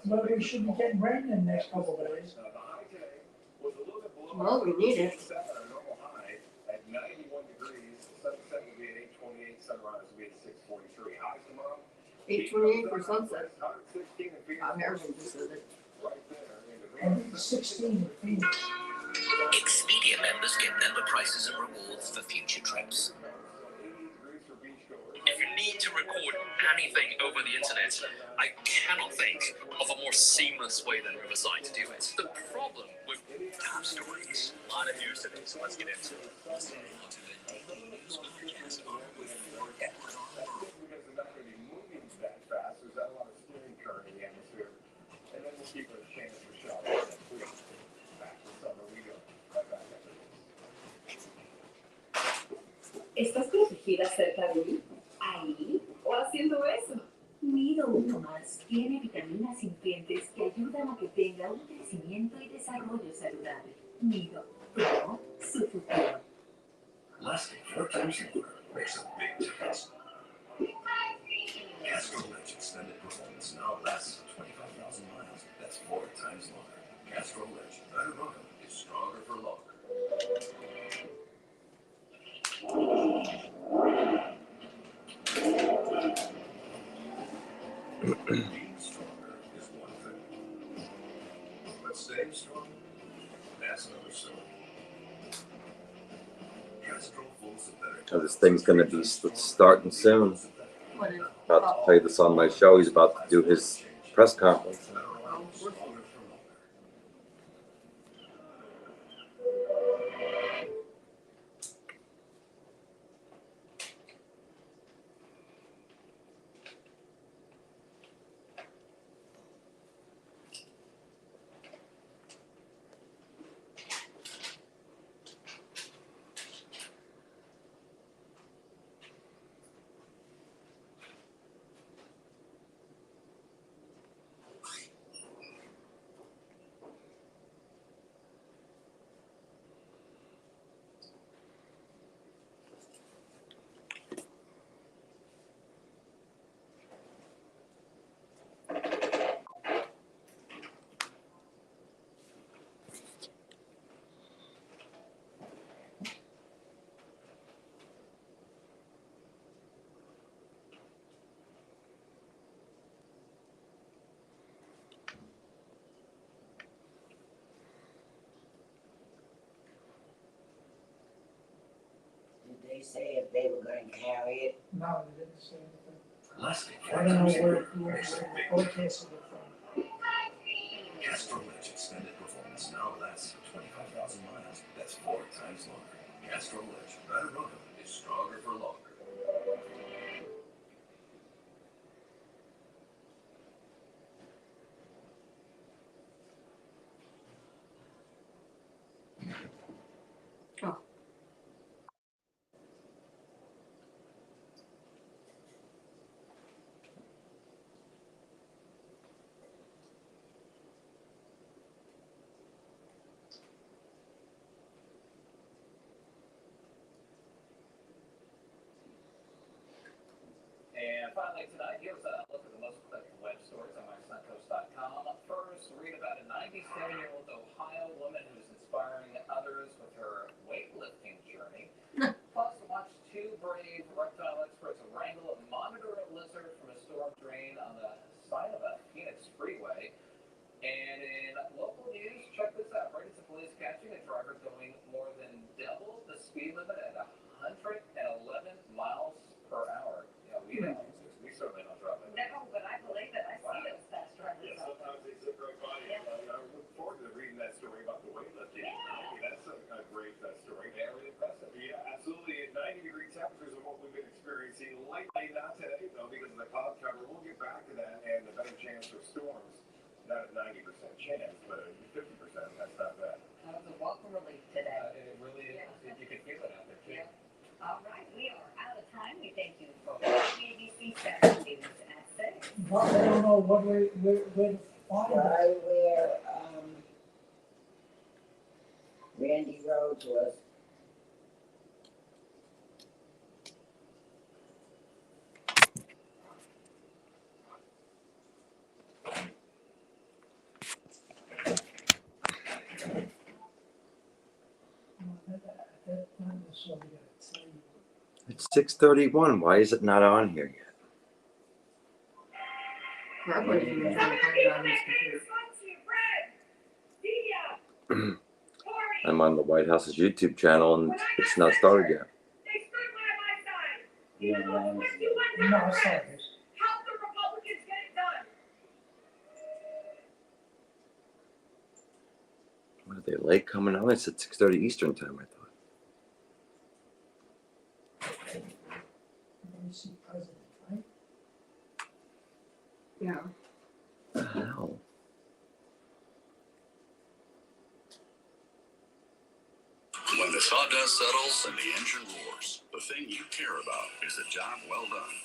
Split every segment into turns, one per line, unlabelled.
But we should be getting rain in the next couple of days.
Well, we need it.
At 91 degrees, sunset will be at 8:28, sunrise will be at 6:43. Highs tomorrow.
8:28 for sunset. Harrison just said it.
I think it's 16 in Phoenix.
Expedia members get member prices and rewards for future trips.
If you need to record anything over the internet, I cannot think of a more seamless way than Riverside to do it. The problem with top stories, a lot of news today, so let's get into it.
Listening to the daily news podcast on with Ford Edward on the road.
Because they're not going to be moving that fast, there's not a lot of steering current in the atmosphere. And then we'll keep a chance for showers. Back to summer we go. Right back after this.
¿Estás protegida cerca de mí? ¿Ahí? ¿O haciendo eso? Nido Uno Más tiene vitaminas y nutrientes que ayudan a que tenga un crecimiento y desarrollo saludable. Nido, todo su futuro.
Lasting 4 times longer makes a big difference. Castrol Edge extended performance now lasts 25,000 miles. That's 4 times longer. Castrol Edge, better runkel, is stronger for longer. Being stronger is one thing, but staying strong, that's another story. Castrol full synthetic.
Oh, this thing's going to be starting soon.
What is?
About to play this on my show. He's about to do his press conference.
Did they say if they were going to carry it?
No, they didn't say anything.
Lasting
I
4
don't know
times
where
longer
the
makes a big
forecast
difference.
is from.
Castrol Edge extended performance now lasts 25,000 miles. That's 4 times longer. Castrol Edge, better runkel, is stronger for longer.
Oh.
And finally tonight, here's a look at the most clicked web stories on mysuncoast.com. First, read about a 97-year-old Ohio woman who's inspiring others with her weightlifting journey. Plus, watch 2 brave reptile experts wrangle a monitor lizard from a storm drain on the side of a Phoenix freeway. And in local news, check this out. Bradenton police catching a driver going more than double the speed limit at 111 miles per hour. We certainly don't drive like that.
No, but I believe it. I see those fast drivers.
Yeah, sometimes they zip right by you. I look forward to reading that story about the weightlifting. Yeah. That's a great story. Very impressive. Yeah, absolutely. 90-degree temperatures are what we've been experiencing. Likely not today, though, because of the cloud cover. We'll get back to that and the better chance for storms. Not a 90% chance, but a 50%. That's not bad.
That was a welcome relief today.
It really is.
Yeah.
You can feel it out there, too.
Yeah. All right, we are out of time. We thank you for watching ABC 7 News at 6.
Well, I don't know what where to find it.
Right where Randy Rhodes was.
So we gotta tell you.
It's 6:31. Why is it not on here yet?
Probably even trying to find it on his computer.
I'm on the White House's YouTube channel and it's not started yet.
Yeah,
No, it's not this.
What are they late coming on? It's at 6:30 Eastern time, I thought.
NBC president, right?
Yeah.
What the hell?
When the sawdust settles and the engine roars, the thing you care about is a job well done.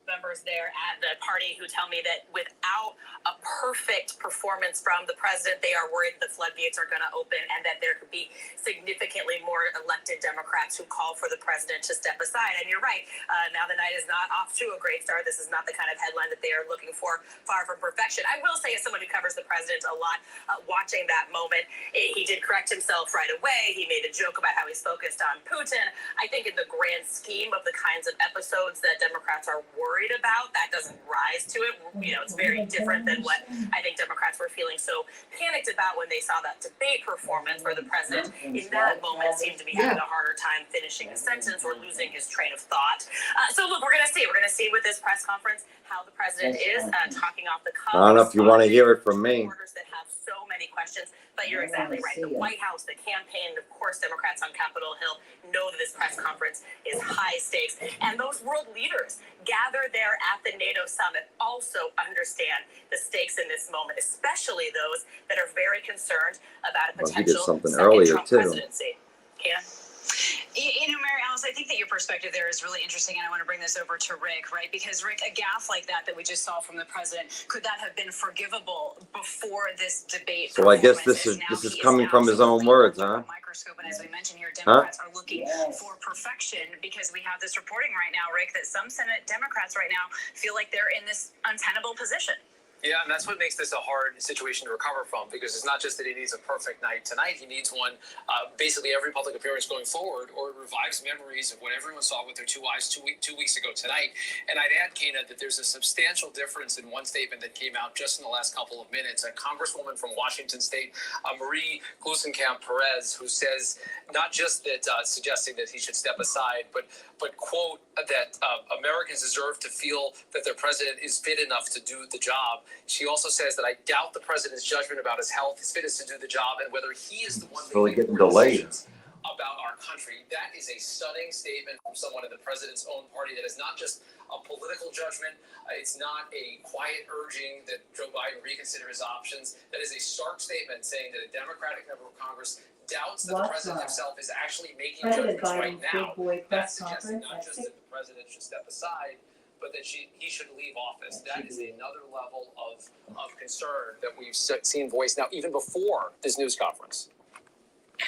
Members there at the party who tell me that without a perfect performance from the president, they are worried the floodgates are going to open and that there could be significantly more elected Democrats who call for the president to step aside. And you're right. Now the night is not off to a great start. This is not the kind of headline that they are looking for, far from perfection. I will say, as someone who covers the president a lot, watching that moment, he did correct himself right away. He made a joke about how he's focused on Putin. I think in the grand scheme of the kinds of episodes that Democrats are worried about, that doesn't rise to it. You know, it's very different than what I think Democrats were feeling so panicked about when they saw that debate performance where the president in that moment seemed to be having a harder time finishing a sentence or losing his train of thought. So look, we're going to see with this press conference how the president is talking off the cuff.
I don't know if you want to hear it from me.
That have so many questions, but you're exactly right. The White House, the campaign, of course, Democrats on Capitol Hill know that this press conference is high stakes, and those world leaders gathered there at the NATO summit also understand the stakes in this moment, especially those that are very concerned about a potential second Trump presidency. Kena?
You know, Mary Alice, I think that your perspective there is really interesting, and I want to bring this over to Rick, right? Because, Rick, a gaffe like that we just saw from the president, could that have been forgivable before this debate?
So I guess this is coming from his own words, huh?
Microscope, and as we mentioned here, Democrats are looking for perfection because we have this reporting right now, Rick, that some Senate Democrats right now feel like they're in this untenable position.
Yeah, and that's what makes this a hard situation to recover from, because it's not just that he needs a perfect night tonight. He needs one basically every public appearance going forward, or it revives memories of what everyone saw with their two eyes 2 weeks ago tonight. And I'd add, Kena, that there's a substantial difference in one statement that came out just in the last couple of minutes. A congresswoman from Washington State, Marie Gluesenkamp-Perez, who says not just that suggesting that he should step aside, but quote, that Americans deserve to feel that their president is fit enough to do the job. She also says that I doubt the president's judgment about his health, his fitness to do the job, and whether he is the one
really getting delayed
about our country. That is a stunning statement from someone in the president's own party. That is not just a political judgment. It's not a quiet urging that Joe Biden reconsider his options. That is a stark statement saying that a Democratic member of Congress doubts that the president himself is actually making judgments right now. That's suggesting not just that the president should step aside, but that he should leave office. That is another level of concern that we've seen voiced now, even before this news conference.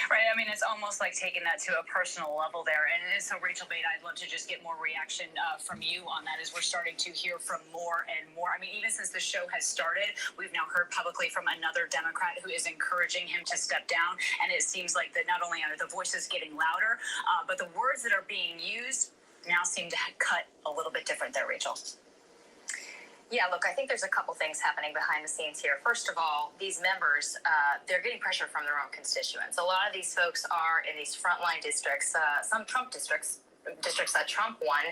Right. I mean, it's almost like taking that to a personal level there. And so, Rachel Bate, I'd love to just get more reaction from you on that as we're starting to hear from more and more. I mean, even since the show has started, we've now heard publicly from another Democrat who is encouraging him to step down. And it seems like that not only are the voices getting louder, but the words that are being used now seem to cut a little bit different there, Rachel.
Yeah, look, I think there's a couple things happening behind the scenes here. First of all, these members, they're getting pressure from their own constituents. A lot of these folks are in these frontline districts, some Trump districts that Trump won,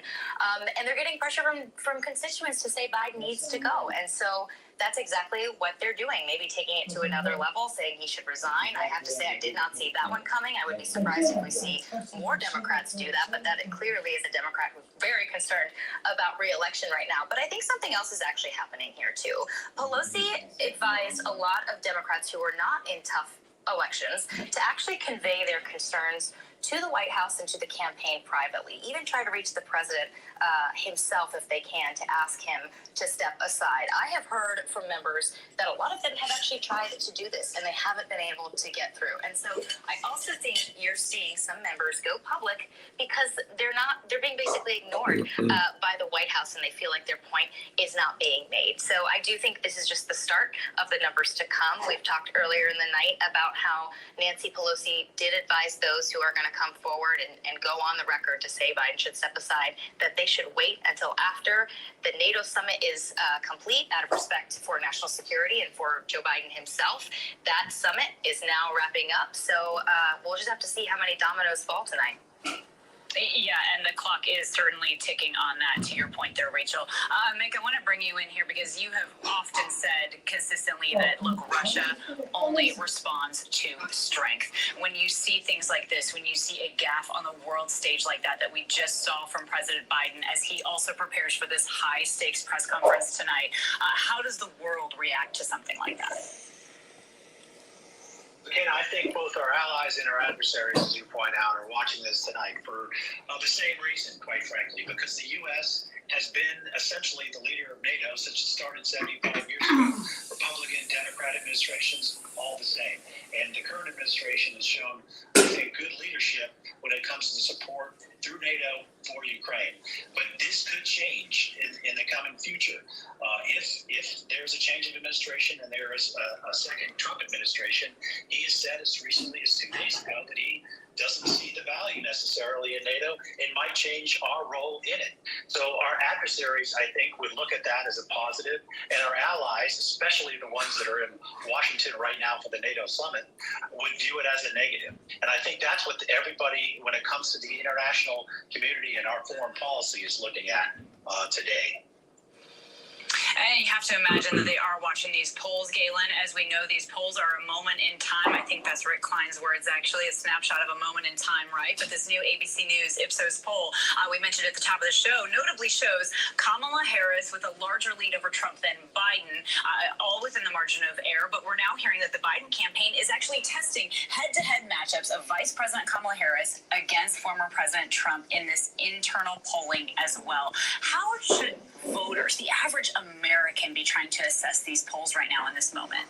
and they're getting pressure from constituents to say Biden needs to go. And so that's exactly what they're doing, maybe taking it to another level, saying he should resign. I have to say I did not see that one coming. I would be surprised if we see more Democrats do that, but that it clearly is a Democrat who's very concerned about re-election right now. But I think something else is actually happening here too. Pelosi advised a lot of Democrats who are not in tough elections to actually convey their concerns to the White House and to the campaign privately, even try to reach the president himself if they can, to ask him to step aside. I have heard from members that a lot of them have actually tried to do this and they haven't been able to get through. And so I also think you're seeing some members go public because they're being basically ignored by the White House, and they feel like their point is not being made. So I do think this is just the start of the numbers to come. We've talked earlier in the night about how Nancy Pelosi did advise those who are going to to come forward and go on the record to say Biden should step aside, that they should wait until after the NATO summit is complete out of respect for national security and for Joe Biden himself. That summit is now wrapping up, so we'll just have to see how many dominoes fall tonight.
Yeah, and the clock is certainly ticking on that, to your point there, Rachel. Mick, I want to bring you in here because you have often said consistently that, look, Russia only responds to strength. When you see things like this, when you see a gaffe on the world stage like that we just saw from President Biden as he also prepares for this high-stakes press conference tonight, how does the world react to something like that?
Again, I think both our allies and our adversaries, as you point out, are watching this tonight for the same reason, quite frankly, because the U.S. has been essentially the leader of NATO since it started 75 years ago. Republican, Democrat administrations, all the same. And the current administration has shown, I think, good leadership when it comes to the support through NATO for Ukraine. But this could change in the coming future. If there's a change of administration and there is a second Trump administration, he has said as recently as 2 days ago that he doesn't see the value necessarily in NATO and might change our role in it. So our adversaries, I think, would look at that as a positive, and our allies, especially the ones that are in Washington right now for the NATO summit, would view it as a negative. And I think that's what everybody, when it comes to the international community and our foreign policy, is looking at today.
And you have to imagine that they are watching these polls, Galen. As we know, these polls are a moment in time. I think that's Rick Klein's words, actually, a snapshot of a moment in time, right? But this new ABC News Ipsos poll, we mentioned at the top of the show, notably shows Kamala Harris with a larger lead over Trump than Biden, all within the margin of error. But we're now hearing that the Biden campaign is actually testing head-to-head matchups of Vice President Kamala Harris against former President Trump in this internal polling as well. How should voters, the average American, be trying to assess these polls right now in this moment?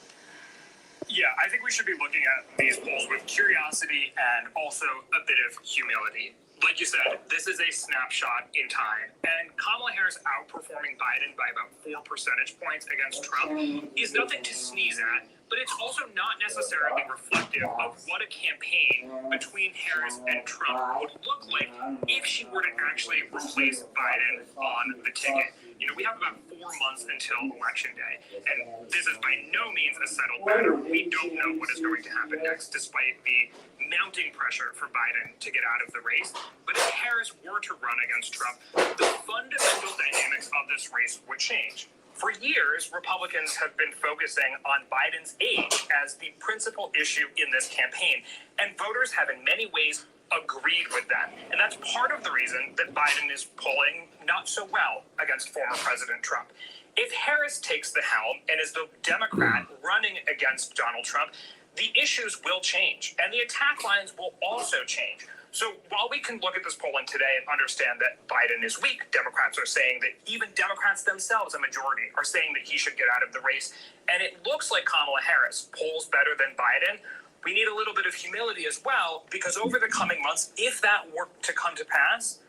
Yeah, I think we should be looking at these polls with curiosity and also a bit of humility. Like you said, this is a snapshot in time, and Kamala Harris outperforming Biden by about 4 percentage points against Trump is nothing to sneeze at, but it's also not necessarily reflective of what a campaign between Harris and Trump would look like if she were to actually replace Biden on the ticket. You know, we have about 4 months until Election Day, and this is by no means a settled matter. We don't know what is going to happen next, despite the mounting pressure for Biden to get out of the race. But if Harris were to run against Trump, the fundamental dynamics of this race would change. For years, Republicans have been focusing on Biden's age as the principal issue in this campaign, and voters have in many ways agreed with that. And that's part of the reason that Biden is polling not so well against former President Trump. If Harris takes the helm and is the Democrat running against Donald Trump, the issues will change, and the attack lines will also change. So while we can look at this polling today and understand that Biden is weak, Democrats are saying that even Democrats themselves, a majority, are saying that he should get out of the race, and it looks like Kamala Harris polls better than Biden, we need a little bit of humility as well, because over the coming months, if that were to come to pass,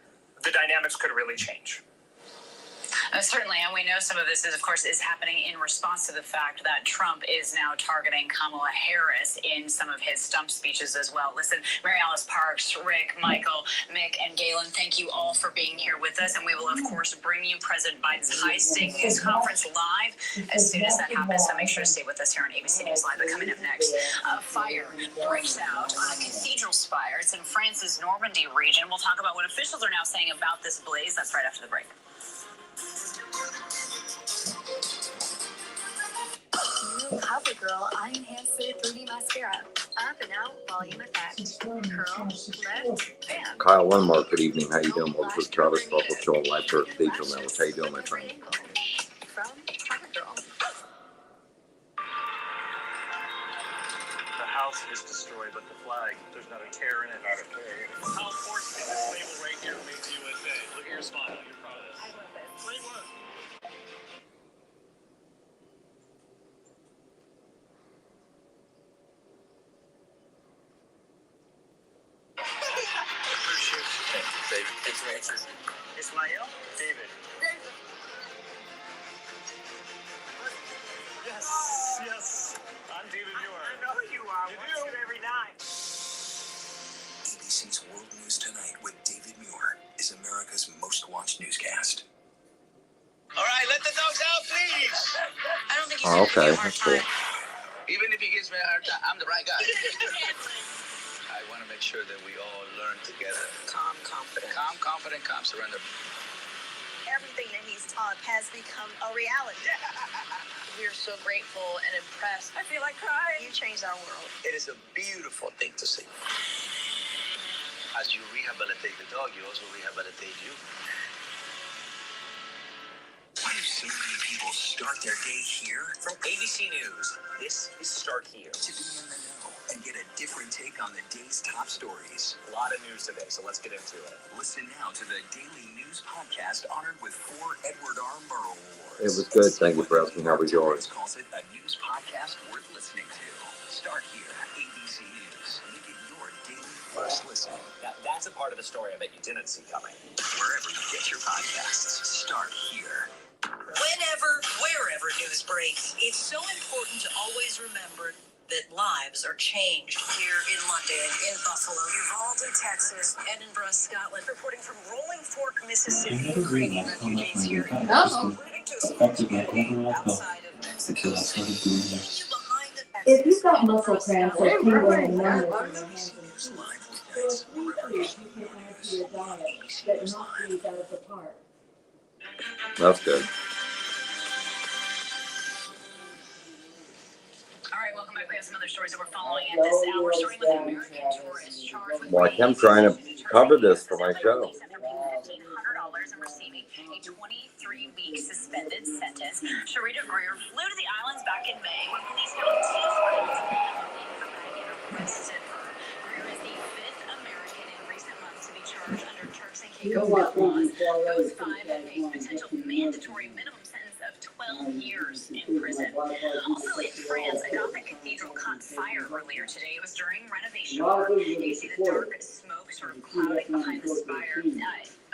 the dynamics could really change.
Certainly, and we know some of this is, of course, is happening in response to the fact that Trump is now targeting Kamala Harris in some of his stump speeches as well. Listen, Mary Alice Parks, Rick, Michael, Mick, and Galen, thank you all for being here with us, and we will, of course, bring you President Biden's high-stakes news conference live as soon as that happens, so make sure to stay with us here on ABC News Live. But coming up next, fire breaks out on a cathedral spire. It's in France's Normandy region. We'll talk about what officials are now saying about this blaze. That's right after the break.
New CoverGirl Eye Enhancer 3D Mascara. Up and out volume effect. Curl, lift, bam.
Kyle Lundmark, good evening. How you doing? Welcome to the Travis Buckle Show on Live Prayer Cathedral Network. How you doing, my friend?
From CoverGirl.
The house is destroyed, but the flag, there's not a tear in it. Not a tear. How important is this label right here, Made in USA? Look at your smile. You're proud of this.
I love this.
Great work. Ismail? David. Yes. I'm David Muir. I know who you are. I watch you every night.
ABC's World News Tonight with David Muir is America's most watched newscast.
All right, let the dogs out, please.
I don't think he's
Oh,
gonna give
okay,
you a hard
that's cool.
time.
Even if he gives me a hard time, I'm the right guy. I want to make sure that we all learn together.
Calm, confident.
Calm, confident, calm, surrender.
Everything that he's taught has become a reality. We're so grateful and impressed. I feel like crying. You changed our world.
It is a beautiful thing to see. As you rehabilitate the dog, you also rehabilitate you.
Why do so many people start their day here?
From ABC News, this is Start Here.
To be in the know and get a different take on the day's top stories.
A lot of news today, so let's get into it.
Listen now to the Daily News Podcast honored with 4 Edward R. Murrow Awards.
It was good. Thank you for asking. How was yours?
Calls it a news podcast worth listening to. Start Here, ABC News. Make it your daily first listen.
Now, that's a part of the story I bet you didn't see coming.
Wherever you get your podcasts, Start Here.
Whenever, wherever news breaks, it's so important to always remember that lives are changed. Here in London, in Buffalo, Uvalde, Texas, Edinburgh, Scotland, reporting from Rolling Fork, Mississippi, Ukrainian refugees here, including to
affected my overall health until I started doing this.
If you've got muscle cramps or tingling and numbness in your hands and feet, there are 3 foods you can add to your diet that knock these out of the park.
That's good.
All right, welcome back. We have some other stories that we're following at this hour, starting with an American tourist charged with
Well, I kept trying to cover this for my show.
after paying $1,500 and receiving a 23-week suspended sentence. Sharita Greer flew to the islands back in May when police found 2 friends and arrested her. Greer is the 5th American in recent months to be charged under Turks and Caicos laws. Those 5 have faced potential mandatory minimum sentence of 12 years in prison. Also in France, a Gothic cathedral caught fire earlier today. It was during renovation work. You can see the dark smoke sort of clouding behind the spire.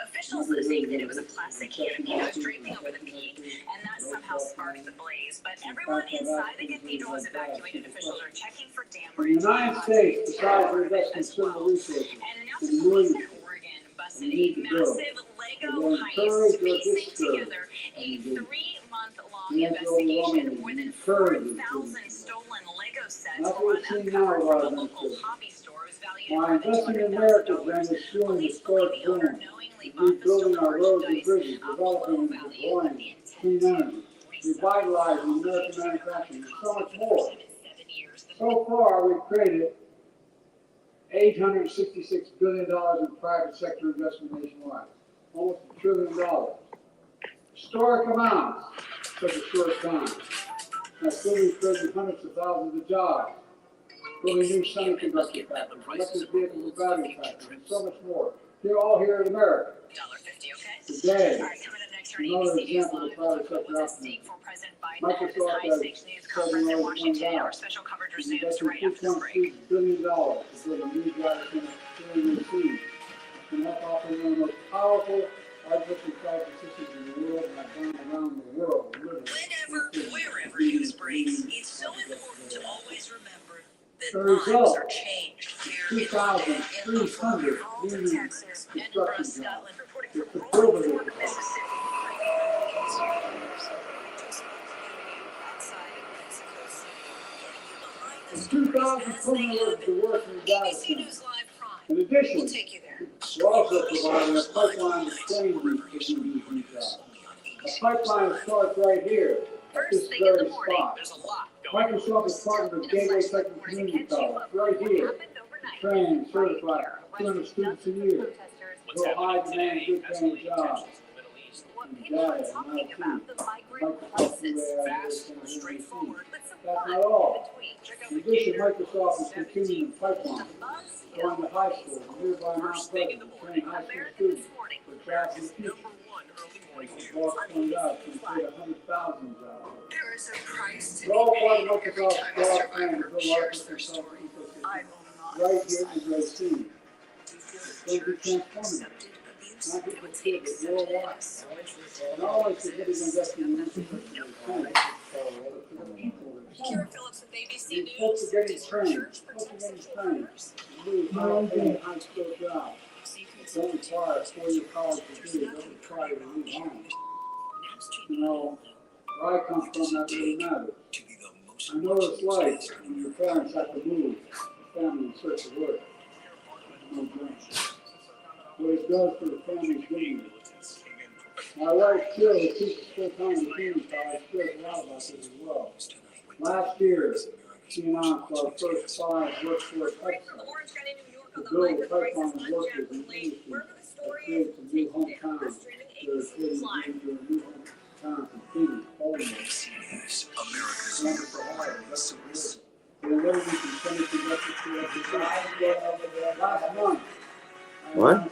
Officials think that it was a plastic canopy that was draping over the peak, and that somehow sparked the blaze. But everyone inside the cathedral was evacuated. Officials are checking for damage.
The United States decides to invest in civil resources.
And announced that police in Oregon busted a massive Lego heist, piecing together a 3-month-long investigation. More than 4,000 stolen Lego sets were uncovered from a local hobby store. It was valued at more than $200,000. Police believe the owner knowingly bought the stolen merchandise below value of the intent.
Revitalizing American manufacturing, and so much more. So far, we've created $866 billion in private sector investment nationwide, almost $1 trillion. Historic amounts, such a short time. That's building hundreds of thousands of jobs, building new semiconductor factories, electric vehicle battery factories, and so much more. They're all here in America. Today, another example of private sector optimism. Microsoft has
Special coverage resumes right after this break.
$2.2 billion to build a new data center here in D.C. And that's often one of the most powerful artificial intelligence systems in the world, and I've gone around the world.
Whenever, wherever news breaks, it's so important to always remember that
The
lives
result,
are changed. Here in London, in Buffalo, Uvalde, Texas, Edinburgh, Scotland, reporting from Rolling Fork, Mississippi.
In 2000, criminals to work in the data center. In addition, we're also providing a pipeline to train these to do these jobs. A pipeline starts right here, at this very spot. Microsoft is partnered with Gateway Technical Community College, right here, to train and certify 200 students a year. Go high demand, good paying jobs. That's not all. In addition, Microsoft is continuing the pipeline, going to high school, nearby Mount Pleasant, to train high school students for jobs in the future. As the boss pointed out, to create 100,000 jobs. We're all part of Microsoft's broad plan to build artificial intelligence ecosystem right here in the sea. It's going to be transformative. Not just for kids, but worldwide. And always significant investment in infrastructure is planned. For the people that are
Kara Phillips with ABC
these folks
News.
are getting trained. Folks are getting trained. complete high-paying high school job. Don't require a 4-year college degree. Don't require you to leave home. You know, where I come from, that really matters. I know what it's like when your parents have to move the family in search of work. No brain. What it does for the family's dignity. My wife, Jill, who teaches full-time in Kingdom College, cares a lot about this as well. Last year, she announced our first 5 workforce exercises to build a pipeline of workers in the industry that creates a new hometown. They're creating a new hometown for Phoenix, Baltimore. Wonderful hire. That's a good. They're literally semiconductor to last month.
What?
And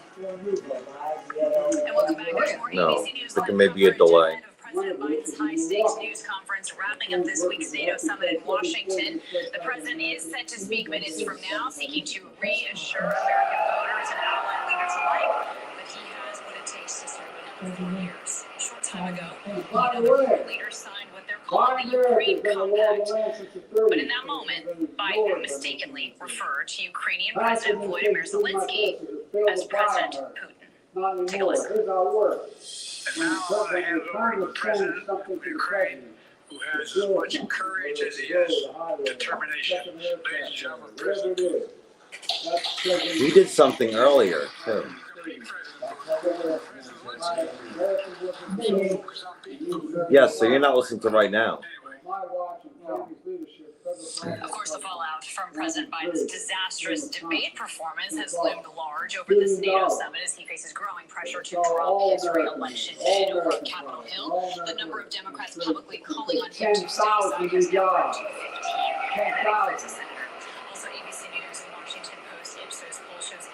welcome back. There's more
No,
ABC News
there
Live
may be a
coverage
delay.
ahead of President Biden's high-stakes news conference wrapping up this week's NATO summit in Washington. The president is set to speak minutes from now, seeking to reassure American voters and ally leaders alike that he has what it takes to serve another 4 years. A short time ago, the leaders signed what they're calling the Ukraine Compact. But in that moment, Biden mistakenly referred to Ukrainian President Volodymyr Zelensky as President Putin. Take a listen.
Here's our work.
And now I hand it over to the president of Ukraine, who has as much courage as he has determination. Ladies and gentlemen, President.
He did something earlier, too. Yes, so you're not listening to right now.
Of course, the fallout from President Biden's disastrous debate performance has loomed large over this NATO summit as he faces growing pressure to drop his re-election bid over on Capitol Hill. The number of Democrats publicly calling on him to stay aside has now grown to 15. And that includes a senator. Also, ABC News and Washington Post Ipsos poll shows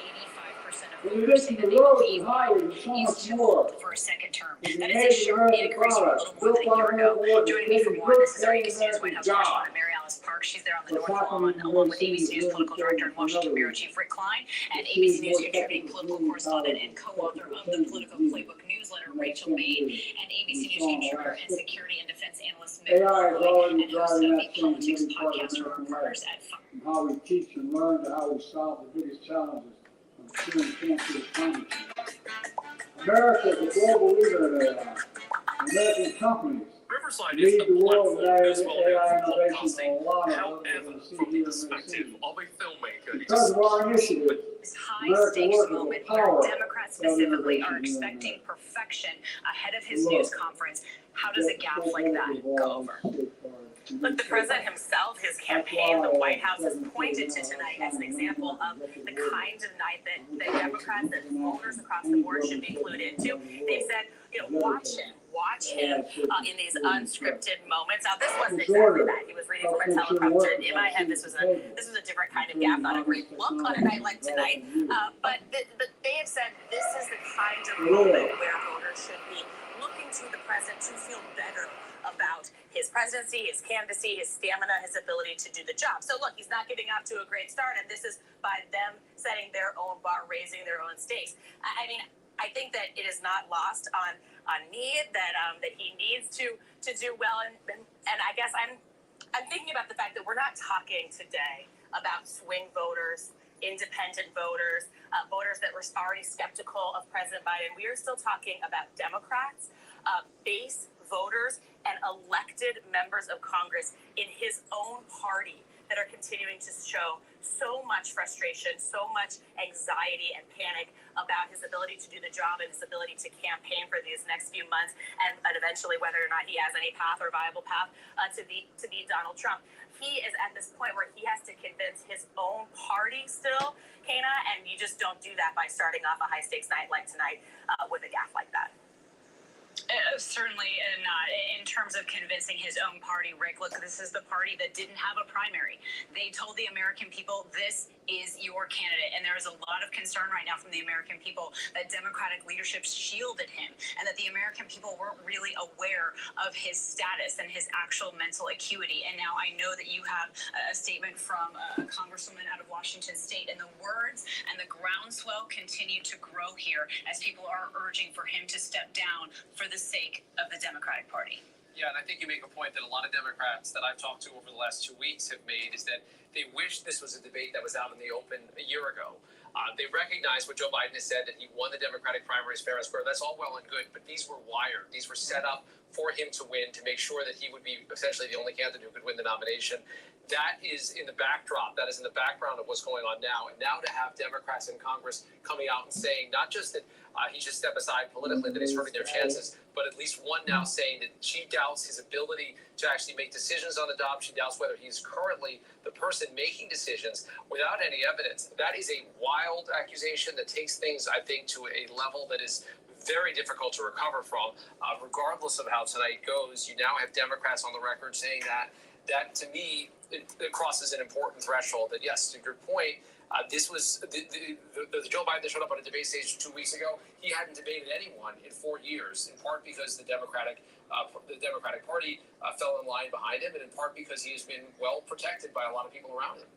85% of voters say that they believe Biden is too old for a second term. That is a sharp increase from a little more than a year ago. Joining me from One, this is our ABC News White House correspondent Mary Alice Parks. She's there on the North Lawn, along with ABC News political director and Washington bureau chief Rick Klein, and ABC News contributing political correspondent and co-author of the Political Playbook newsletter, Rachel Bain, and ABC News contributor and security and defense analyst Mick Malloy, and host of the Politics podcast for our partners at Fox.
How we teach and learn to how we solve the biggest challenges of curing cancer is climate change. America is a global leader in AI. American companies lead the world in AI innovation for a lot of others to see here and see. Because of our initiative,
This high-stakes moment where Democrats specifically are expecting perfection ahead of his news conference. How does a gap like that go over?
Look, the president himself, his campaign, the White House has pointed to tonight as an example of the kind of night that Democrats and voters across the board should be clued into. They've said, watch him in these unscripted moments. Now, this wasn't exactly that. He was reading from a teleprompter. In my head, this was a different kind of gap, not a great look on a night like tonight. But they have said this is the kind of moment where voters should be looking to the president to feel better about his presidency, his candidacy, his stamina, his ability to do the job. So look, he's not getting off to a great start, and this is by them setting their own bar, raising their own stakes. I mean, I think that it is not lost on me that he needs to do well, and I guess I'm thinking about the fact that we're not talking today about swing voters, independent voters, voters that were already skeptical of President Biden. We are still talking about Democrats, base voters, and elected members of Congress in his own party that are continuing to show so much frustration, so much anxiety and panic about his ability to do the job and his ability to campaign for these next few months, and eventually whether or not he has any path or viable path to beat Donald Trump. He is at this point where he has to convince his own party still, Kana, and you just don't do that by starting off a high-stakes night like tonight with a gaffe like that.
Certainly not. In terms of convincing his own party, Rick, look, this is the party that didn't have a primary. They told the American people, this is your candidate. And there is a lot of concern right now from the American people that Democratic leadership shielded him and that the American people weren't really aware of his status and his actual mental acuity. And now I know that you have a statement from a congresswoman out of Washington State, and the words and the groundswell continue to grow here as people are urging for him to step down for the sake of the Democratic Party.
Yeah, and I think you make a point that a lot of Democrats that I've talked to over the last 2 weeks have made is that they wish this was a debate that was out in the open a year ago. They recognize what Joe Biden has said, that he won the Democratic primaries fair and square. That's all well and good, but these were wired. These were set up for him to win, to make sure that he would be essentially the only candidate who could win the nomination. That is in the backdrop, that is in the background of what's going on now. And now to have Democrats in Congress coming out and saying not just that he should step aside politically, that he's hurting their chances, but at least one now saying that she doubts his ability to actually make decisions on the job. She doubts whether he's currently the person making decisions without any evidence. That is a wild accusation that takes things, I think, to a level that is very difficult to recover from. Regardless of how tonight goes, you now have Democrats on the record saying that to me, it crosses an important threshold. That yes, to your point, this was the Joe Biden that showed up on a debate stage 2 weeks ago. He hadn't debated anyone in 4 years, in part because the Democratic Party fell in line behind him, and in part because he has been well protected by a lot of people around him.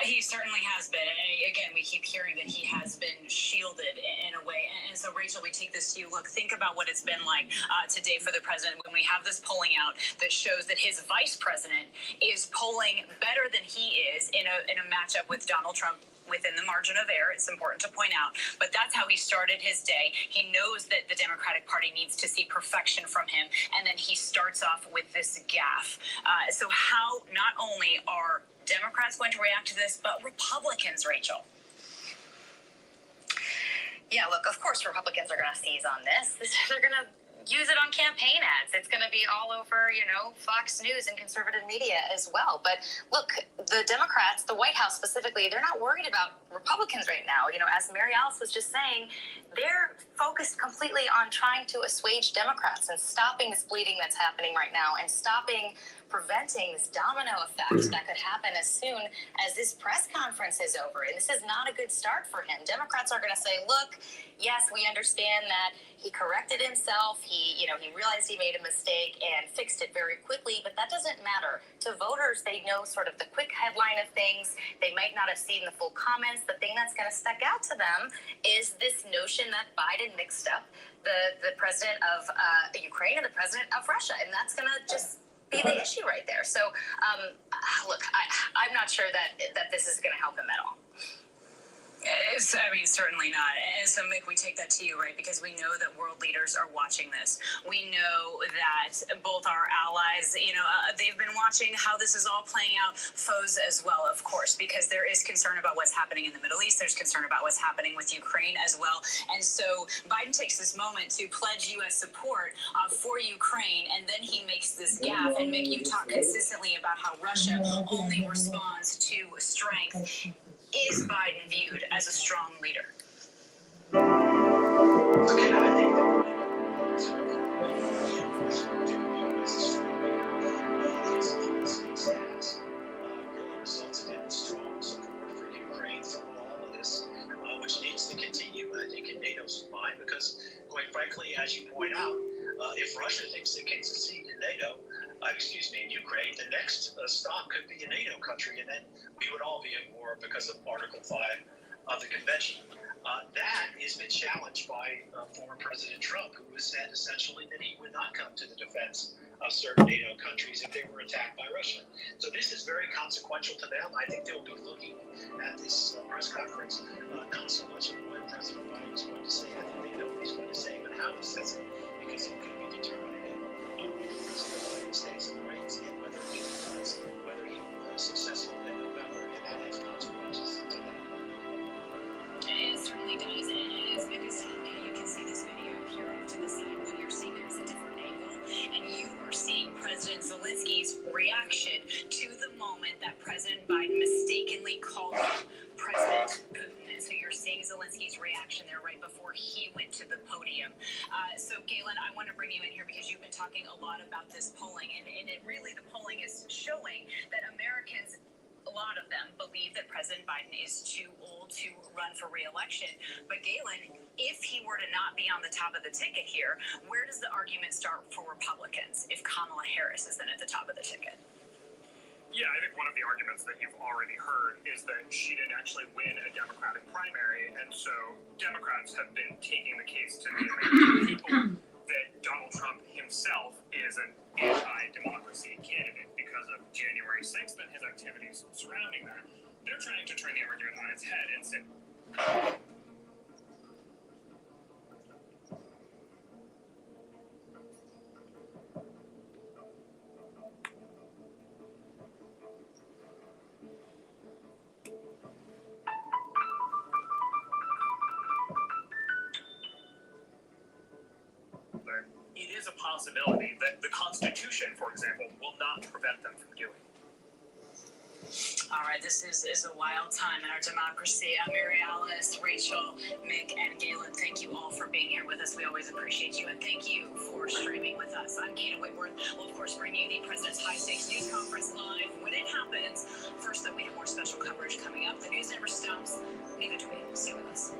He certainly has been. And again, we keep hearing that he has been shielded in a way. And so, Rachel, we take this to you. Look, think about what it's been like today for the president when we have this polling out that shows that his vice president is polling better than he is in a matchup with Donald Trump within the margin of error. It's important to point out. But that's how he started his day. He knows that the Democratic Party needs to see perfection from him. And then he starts off with this gaffe. So how not only are Democrats going to react to this, but Republicans, Rachel?
Yeah, look, of course Republicans are going to seize on this. They're going to use it on campaign ads. It's going to be all over, Fox News and conservative media as well. But look, the Democrats, the White House specifically, they're not worried about Republicans right now. As Mary Alice was just saying, they're focused completely on trying to assuage Democrats and stopping this bleeding that's happening right now and preventing this domino effect that could happen as soon as this press conference is over. And this is not a good start for him. Democrats are going to say, look, yes, we understand that he corrected himself. He realized he made a mistake and fixed it very quickly, but that doesn't matter. To voters, they know sort of the quick headline of things. They might not have seen the full comments. The thing that's going to stick out to them is this notion that Biden mixed up the president of Ukraine and the president of Russia. And that's going to just be the issue right there. So, look, I'm not sure that this is going to help him at all.
Certainly not. And so, Mick, we take that to you, right? Because we know that world leaders are watching this. We know that both our allies, they've been watching how this is all playing out. Foes as well, of course, because there is concern about what's happening in the Middle East. There's concern about what's happening with Ukraine as well. And so Biden takes this moment to pledge U.S. support for Ukraine, and then he makes this gaffe. And Mick, you talk consistently about how Russia only responds to strength. Is Biden viewed as a strong leader?
Again, I think really resulted in strong support for Ukraine through all of this, which needs to continue, I think, in NATO's mind, because, quite frankly, as you point out, if Russia thinks it can succeed in NATO, in Ukraine, the next stop could be a NATO country, and then we would all be at war because of Article 5 of the convention. That has been challenged by former President Trump, who has said essentially that he would not come to the defense of certain NATO countries if they were attacked by Russia. So this is very consequential to them. I think they'll be looking at this press conference, not so much of what President Biden is going to say. I think they know what he's going to say, but how he says it, because it could be determinative of the President of the United States and reigns in whether he does, whether he was successful in November, and that has consequences to that.
It certainly does, and it is because you can see this video here off to the side. What you're seeing there is a different angle, and you are seeing President Zelensky's reaction to the moment that President Biden mistakenly called him President Putin. And so you're seeing Zelensky's reaction there right before he went to the podium. So, Galen, I want to bring you in here because you've been talking a lot about this polling, and the polling is showing that Americans, a lot of them, believe that President Biden is too old to run for re-election. But Galen, if he were to not be on the top of the ticket here, where does the argument start for Republicans if Kamala Harris is then at the top of the ticket?
Yeah, I think one of the arguments that you've already heard is that she didn't actually win a Democratic primary, and so Democrats have been taking the case to the American people that Donald Trump himself is an anti-democracy candidate because of January 6th and his activities surrounding that. They're trying to turn the argument on its head and say, it is a possibility that the Constitution, for example, will not prevent them from doing.
All right, this is a wild time in our democracy. Mary Alice, Rachel, Mick, and Galen, thank you all for being here with us. We always appreciate you, and thank you for streaming with us. I'm Kata Whitworth. We'll, of course, bring you the President's High Stakes News Conference live when it happens. First, though, we have more special coverage coming up. The news never stops. Neither do we. Stay with us.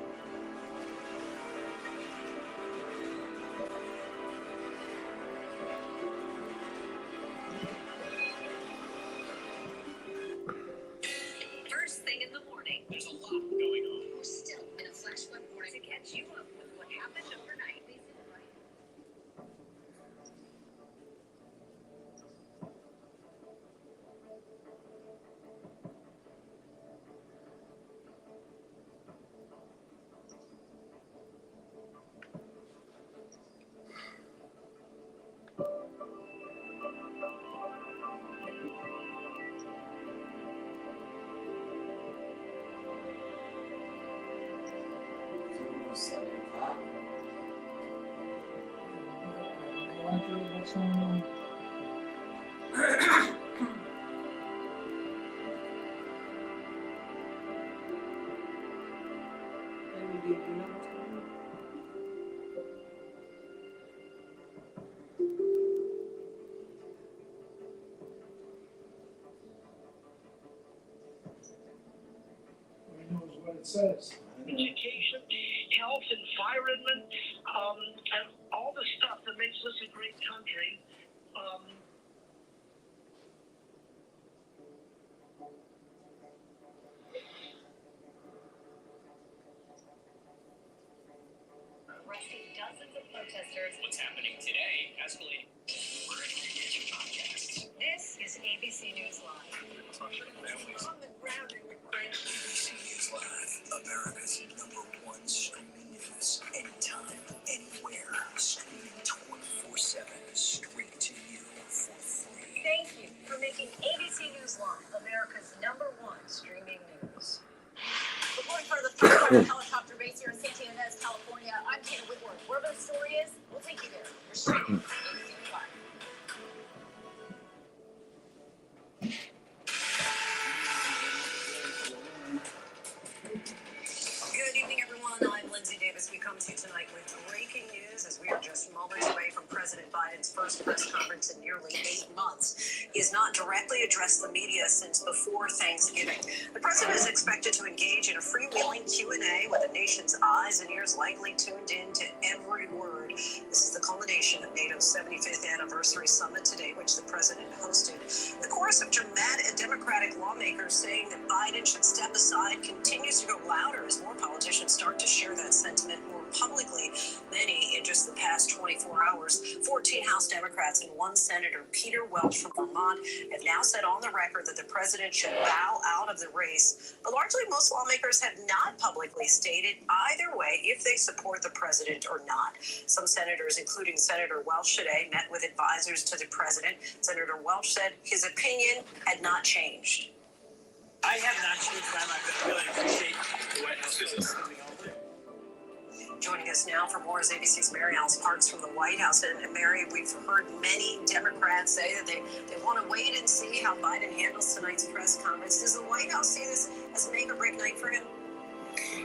First thing in the morning.
There's a lot going on.
We're still in a flash flood warning to catch you up with what happened overnight.
What's going on? Who knows what it says?
Education, health, environment, and all the stuff that makes this a great country.
Arresting dozens of protesters.
What's happening today? Escalating.
This is ABC News Live. On the ground in Ukraine.
ABC News Live, America's #1 streaming news. Anytime, anywhere. Streaming 24/7, straight to you for free.
Thank you for making ABC News Live America's #1 streaming news. Reporting for the First Helicopter Base here in Santa Ynez, California, I'm Kata Whitworth. Wherever the story is, we'll take you there. You're streaming ABC News Live. Good evening, everyone. I'm Lindsay Davis. We come to you tonight with breaking news as we are just moments away from President Biden's first press conference in nearly 8 months. He has not directly addressed the media since before Thanksgiving. The president is expected to engage in a freewheeling Q&A with the nation's eyes and ears likely tuned in to every word. This is the culmination of NATO's 75th anniversary summit today, which the president hosted. The chorus of dramatic Democratic lawmakers saying that Biden should step aside continues to go louder as more politicians start to share that sentiment more publicly. Many in just the past 24 hours. 14 House Democrats and 1 Senator, Peter Welch from Vermont, have now said on the record that the president should bow out of the race. But largely, most lawmakers have not publicly stated either way if they support the president or not. Some senators, including Senator Welch today, met with advisors to the president. Senator Welch said his opinion had not changed.
I have not changed my mind, but I really appreciate the White House visit.
Joining us now for more is ABC's Mary Alice Parks from the White House. And Mary, we've heard many Democrats say that they want to wait and see how Biden handles tonight's press conference. Does the White House see this as a make or break night for him?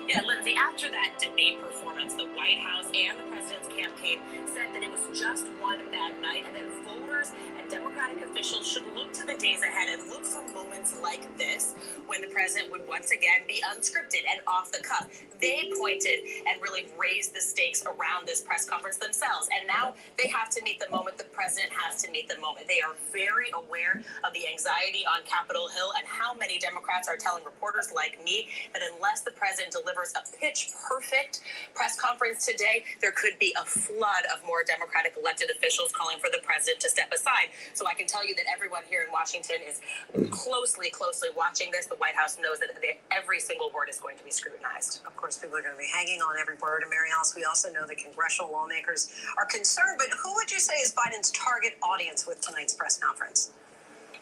Yeah, Lindsay, after that debate performance, the White House and the president's campaign said that it was just one bad night, and then voters and Democrats Democratic officials should look to the days ahead and look for moments like this when the president would once again be unscripted and off the cuff. They pointed and really raised the stakes around this press conference themselves, and now they have to meet the moment. The president has to meet the moment. They are very aware of the anxiety on Capitol Hill and how many Democrats are telling reporters like me that unless the president delivers a pitch-perfect press conference today, there could be a flood of more Democratic elected officials calling for the president to step aside. So I can tell you that everyone here in Washington is closely watching this. The White House knows that every single word is going to be scrutinized.
Of course, people are going to be hanging on every word. And Mary Alice, we also know that congressional lawmakers are concerned. But who would you say is Biden's target audience with tonight's press conference?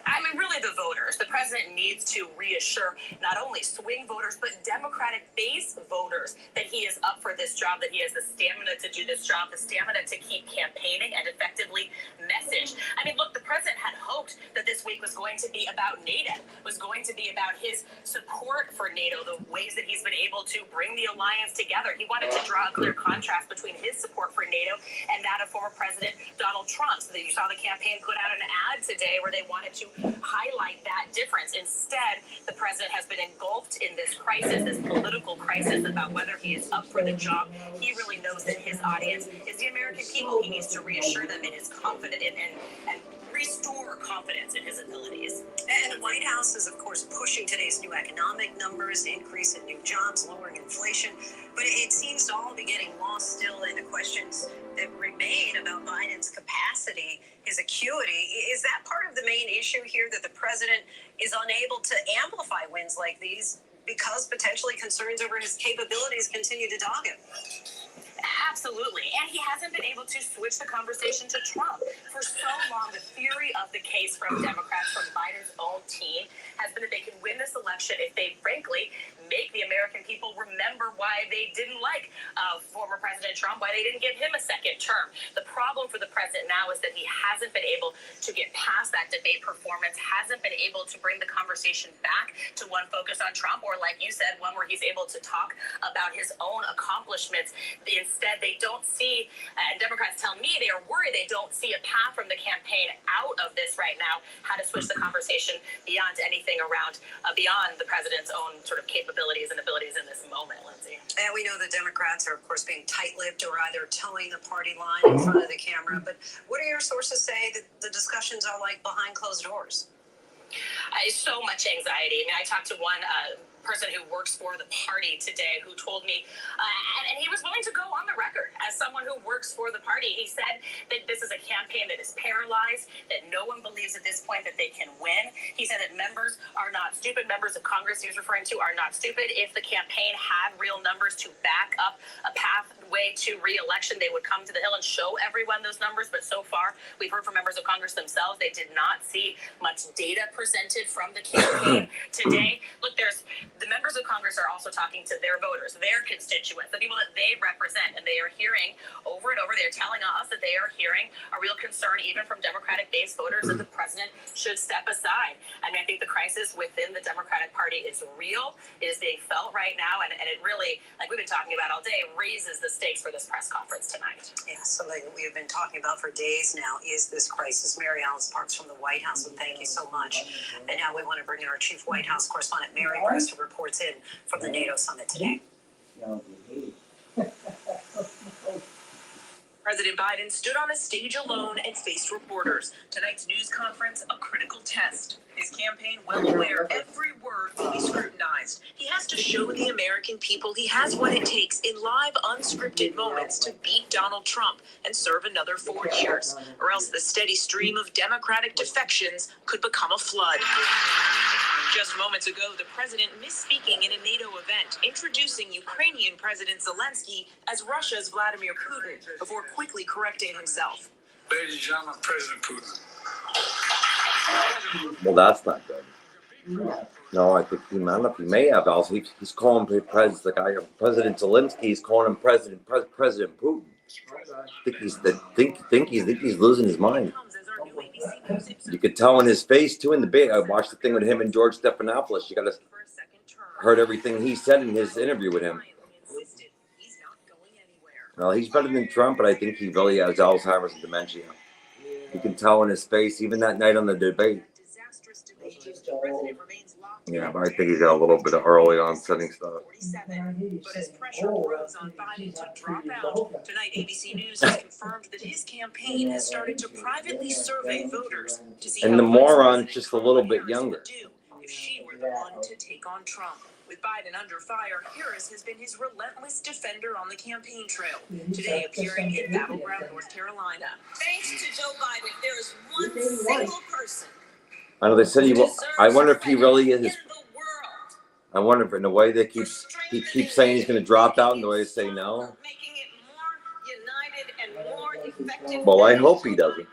I mean, really the voters. The president needs to reassure not only swing voters, but Democratic base voters that he is up for this job, that he has the stamina to do this job, the stamina to keep campaigning and effectively message. I mean, look, the president had hoped that this week was going to be about NATO, was going to be about his support for NATO, the ways that he's been able to bring the alliance together. He wanted to draw a clear contrast between his support for NATO and that of former President Donald Trump. So that you saw the campaign put out an ad today where they wanted to highlight that difference. Instead, the president has been engulfed in this crisis, this political crisis about whether he is up for the job. He really knows that his audience is the American people. He needs to reassure them in his confidence and restore confidence in his abilities.
And the White House is, of course, pushing today's new economic numbers, increase in new jobs, lowering inflation. But it seems to all be getting lost still in the questions that remain about Biden's capacity, his acuity. Is that part of the main issue here, that the president is unable to amplify wins like these because potentially concerns over his capabilities continue to dog him?
Absolutely. And he hasn't been able to switch the conversation to Trump. For so long, the theory of the case from Democrats, from Biden's own team, has been that they can win this election if they, frankly, make the American people remember why they didn't like former President Trump, why they didn't give him a second term. The problem for the president now is that he hasn't been able to get past that debate performance, hasn't been able to bring the conversation back to one focused on Trump, or like you said, one where he's able to talk about his own accomplishments. Instead, they don't see, and Democrats tell me they are worried they don't see a path from the campaign out of this right now, how to switch the conversation beyond anything around, beyond the president's own sort of capabilities and abilities in this moment, Lindsay.
And we know the Democrats are, of course, being tight-lipped or either towing the party line in front of the camera. But what do your sources say that the discussions are like behind closed doors?
So much anxiety. I mean, I talked to one person who works for the party today who told me, and he was willing to go on the record as someone who works for the party. He said that this is a campaign that is paralyzed, that no one believes at this point that they can win. He said that members are not stupid. Members of Congress he was referring to are not stupid. If the campaign had real numbers to back up a pathway to re-election, they would come to the Hill and show everyone those numbers. But so far, we've heard from members of Congress themselves, they did not see much data presented from the campaign today. Look, the members of Congress are also talking to their voters, their constituents, the people that they represent, and they are hearing over and over, they're telling us that they are hearing a real concern, even from Democratic-based voters, that the president should step aside. I mean, I think the crisis within the Democratic Party is real. It is being felt right now, and it really, like we've been talking about all day, raises the stakes for this press conference tonight.
Yeah, something that we have been talking about for days now is this crisis. Mary Alice Parks from the White House, and thank you so much. And now we want to bring in our chief White House correspondent, Mary Press, to reports in from the NATO summit today.
President Biden stood on a stage alone and faced reporters. Tonight's news conference, a critical test. His campaign well aware every word will be scrutinized. He has to show the American people he has what it takes in live, unscripted moments to beat Donald Trump and serve another 4 years, or else the steady stream of Democratic defections could become a flood. Just moments ago, the president misspeaking in a NATO event, introducing Ukrainian President Zelensky as Russia's Vladimir Putin, before quickly correcting himself.
Ladies and gentlemen, President Putin.
Well, that's not good. No, I think he may have. Also, he's calling President Zelensky. He's calling him President Putin. I think he's losing his mind. You could tell in his face too. In the bit, I watched the thing with him and George Stephanopoulos. You got to heard everything he said in his interview with him. Well, he's better than Trump, but I think he really has Alzheimer's and dementia. You can tell in his face, even that night on the debate. Yeah, but I think he's got a little bit of early onsetting stuff.
But as pressure grows on Biden to drop out, tonight ABC News has confirmed that his campaign has started to privately survey voters to see
And the moron's just a little bit younger.
if she were the one to take on Trump. With Biden under fire, Harris has been his relentless defender on the campaign trail, today appearing in battleground North Carolina. Thanks to Joe Biden, there is one single person.
I know they said he will. I wonder if he really is. I wonder if in the way he keeps saying he's going to drop out and the way they say no. Well, I hope he doesn't.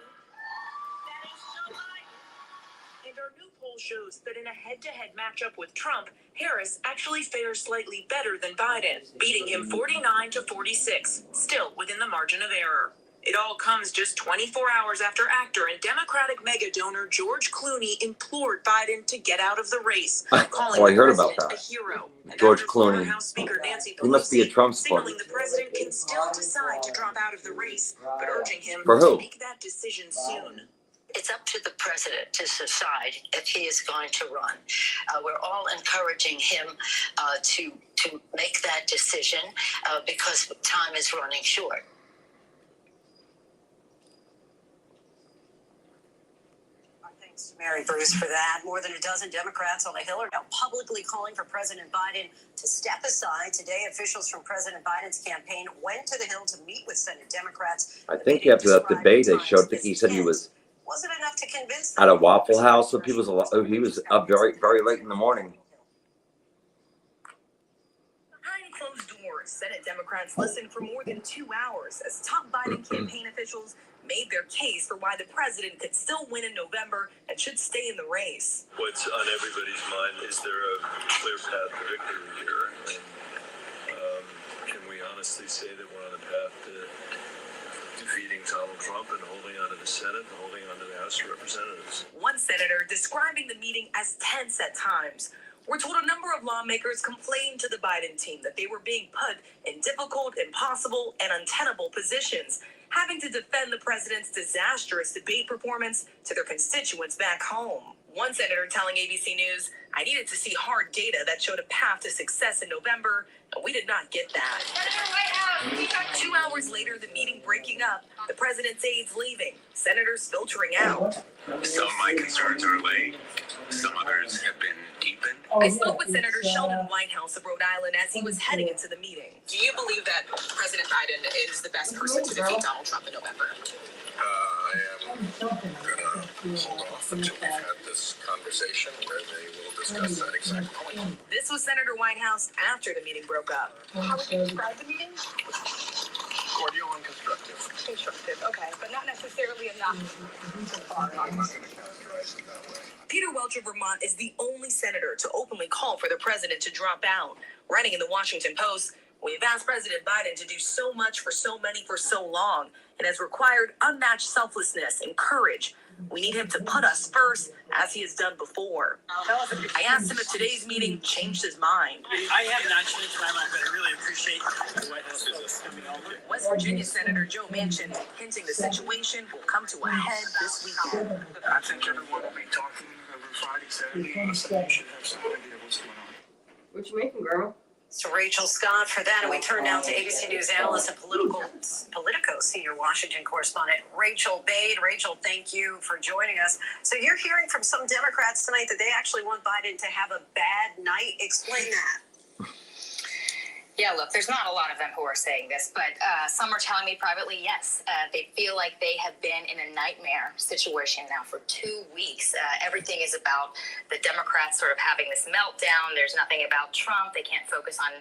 And our new poll shows that in a head-to-head matchup with Trump, Harris actually fares slightly better than Biden, beating him 49-46, still within the margin of error. It all comes just 24 hours after actor and Democratic mega donor George Clooney implored Biden to get out of the race, calling
I
the
heard about
president
that.
a hero.
George Clooney.
House Speaker Nancy
He must be a Trump supporter.
signaling the president can still decide to drop out of the race, but urging him
For who?
to make that decision soon.
It's up to the president to decide if he is going to run. We're all encouraging him to make that decision because time is running short. Thanks to Mary Bruce for that. More than a dozen Democrats on the Hill are now publicly calling for President Biden to step aside. Today, officials from President Biden's campaign went to the Hill to meet with Senate Democrats.
I think after that debate, they showed that he said he was
Wasn't enough to convince
at a Waffle House. So he was up very late in the morning.
Behind closed doors, Senate Democrats listened for more than 2 hours as top Biden campaign officials made their case for why the president could still win in November and should stay in the race.
What's on everybody's mind, is there a clear path to victory here? And can we honestly say that we're on a path to defeating Donald Trump and holding on to the Senate and holding on to the House of Representatives?
One senator describing the meeting as tense at times. We're told a number of lawmakers complained to the Biden team that they were being put in difficult, impossible, and untenable positions, having to defend the president's disastrous debate performance to their constituents back home. One senator telling ABC News, "I needed to see hard data that showed a path to success in November, and we did not get that." 2 hours later, the meeting breaking up, the president's aides leaving, senators filtering out.
Some of my concerns are allayed, some others have been deepened.
I spoke with Senator Sheldon Whitehouse of Rhode Island as he was heading into the meeting. Do you believe that President Biden is the best person to defeat Donald Trump in November?
I am going to hold off until we've had this conversation where they will discuss that exact point.
This was Senator Whitehouse after the meeting broke up. How would you describe the meeting?
Cordial and constructive.
Constructive, okay, but not necessarily enough.
I'm not going to characterize it that way.
Peter Welch of Vermont is the only senator to openly call for the president to drop out. Writing in the Washington Post, "We've asked President Biden to do so much for so many for so long. It has required unmatched selflessness and courage. We need him to put us first, as he has done before." I asked him if today's meeting changed his mind.
I have not changed my mind, but I really appreciate the White House folks coming over.
West Virginia Senator Joe Manchin hinting the situation will come to a head this weekend.
I think everyone will be talking over Friday, Saturday, and Sunday. We should have some idea what's going on.
What you making, girl?
So Rachel Scott for that, and we turn now to ABC News analyst and Politico senior Washington correspondent Rachel Bade. Rachel, thank you for joining us. So you're hearing from some Democrats tonight that they actually want Biden to have a bad night. Explain that.
Yeah, look, there's not a lot of them who are saying this, but some are telling me privately, yes, they feel like they have been in a nightmare situation now for 2 weeks. Everything is about the Democrats sort of having this meltdown. There's nothing about Trump. They can't focus on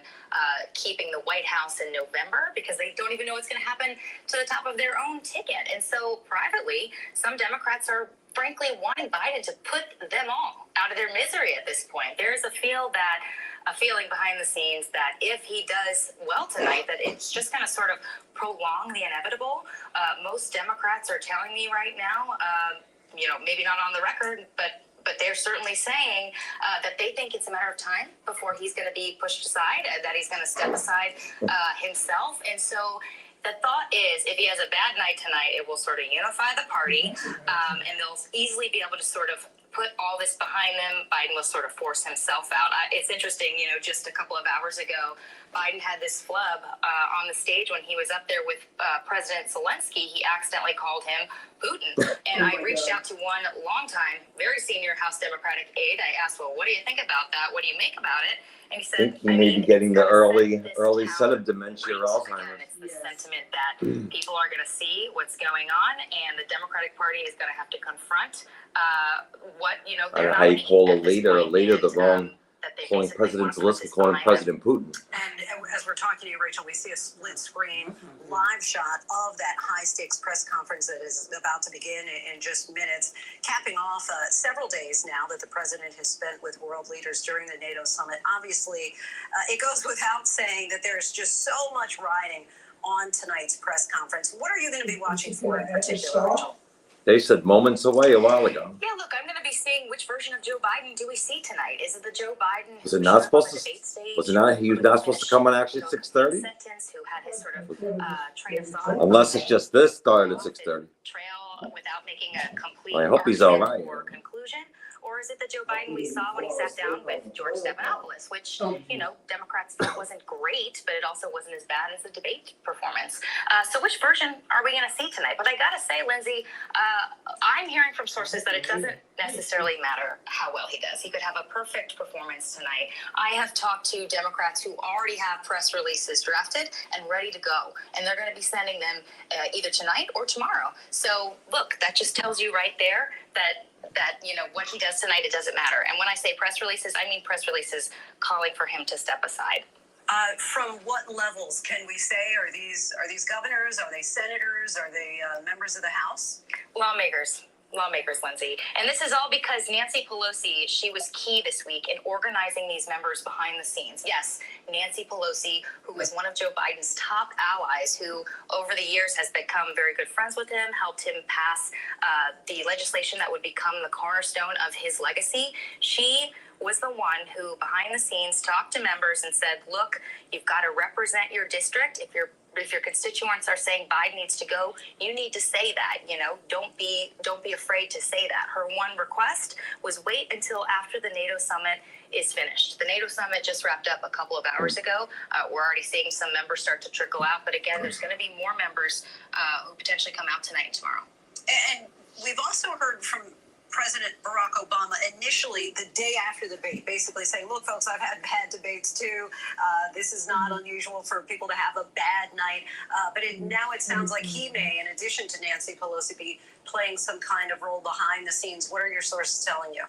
keeping the White House in November because they don't even know what's going to happen to the top of their own ticket. And so privately, some Democrats are frankly wanting Biden to put them all out of their misery at this point. There is a feeling behind the scenes that if he does well tonight, that it's just going to sort of prolong the inevitable. Most Democrats are telling me right now, maybe not on the record, but they're certainly saying that they think it's a matter of time before he's going to be pushed aside, that he's going to step aside himself. And so The thought is, if he has a bad night tonight, it will sort of unify the party, and they'll easily be able to sort of put all this behind them. Biden will sort of force himself out. It's interesting, just a couple of hours ago, Biden had this flub on the stage when he was up there with President Zelensky. He accidentally called him Putin. And I reached out to one longtime, very senior House Democratic aide. I asked, well, what do you think about that? What do you make about it? And he
I
said,
think he may be getting the early set of dementia or Alzheimer's.
it's the sentiment that people are going to see what's going on, and the Democratic Party is going to have to confront what,
I don't know how you call a leader the wrong, calling President Zelensky, calling President Putin.
And as we're talking to you, Rachel, we see a split screen live shot of that high stakes press conference that is about to begin in just minutes, capping off several days now that the president has spent with world leaders during the NATO summit. Obviously, it goes without saying that there's just so much riding on tonight's press conference. What are you going to be watching for in particular, Rachel?
They said moments away a while ago.
Yeah, look, I'm going to be seeing which version of Joe Biden do we see tonight. Is it the Joe Biden?
Was it not supposed to? Was it not? He was not supposed to come on actually 6:30.
Who had his sort of train of thought.
Unless it's just this started at 6:30.
Trail without making a complete.
I hope he's all right.
Or conclusion. Or is it the Joe Biden we saw when he sat down with George Stephanopoulos, which, Democrats thought wasn't great, but it also wasn't as bad as the debate performance. So which version are we going to see tonight? But I got to say, Lindsay, I'm hearing from sources that it doesn't necessarily matter how well he does. He could have a perfect performance tonight. I have talked to Democrats who already have press releases drafted and ready to go, and they're going to be sending them either tonight or tomorrow. So look, that just tells you right there that what he does tonight, it doesn't matter. And when I say press releases, I mean press releases calling for him to step aside.
From what levels can we say? Are these governors? Are they senators? Are they members of the House?
Lawmakers, Lindsay. And this is all because Nancy Pelosi, she was key this week in organizing these members behind the scenes. Yes, Nancy Pelosi, who was one of Joe Biden's top allies, who over the years has become very good friends with him, helped him pass the legislation that would become the cornerstone of his legacy. She was the one who behind the scenes talked to members and said, look, you've got to represent your district. If your constituents are saying Biden needs to go, you need to say that. Don't be afraid to say that. Her one request was wait until after the NATO summit is finished. The NATO summit just wrapped up a couple of hours ago. We're already seeing some members start to trickle out, but again, there's going to be more members who potentially come out tonight and tomorrow.
And we've also heard from President Barack Obama initially the day after the debate, basically saying, look, folks, I've had bad debates too. This is not unusual for people to have a bad night. But now it sounds like he may, in addition to Nancy Pelosi, be playing some kind of role behind the scenes. What are your sources telling you?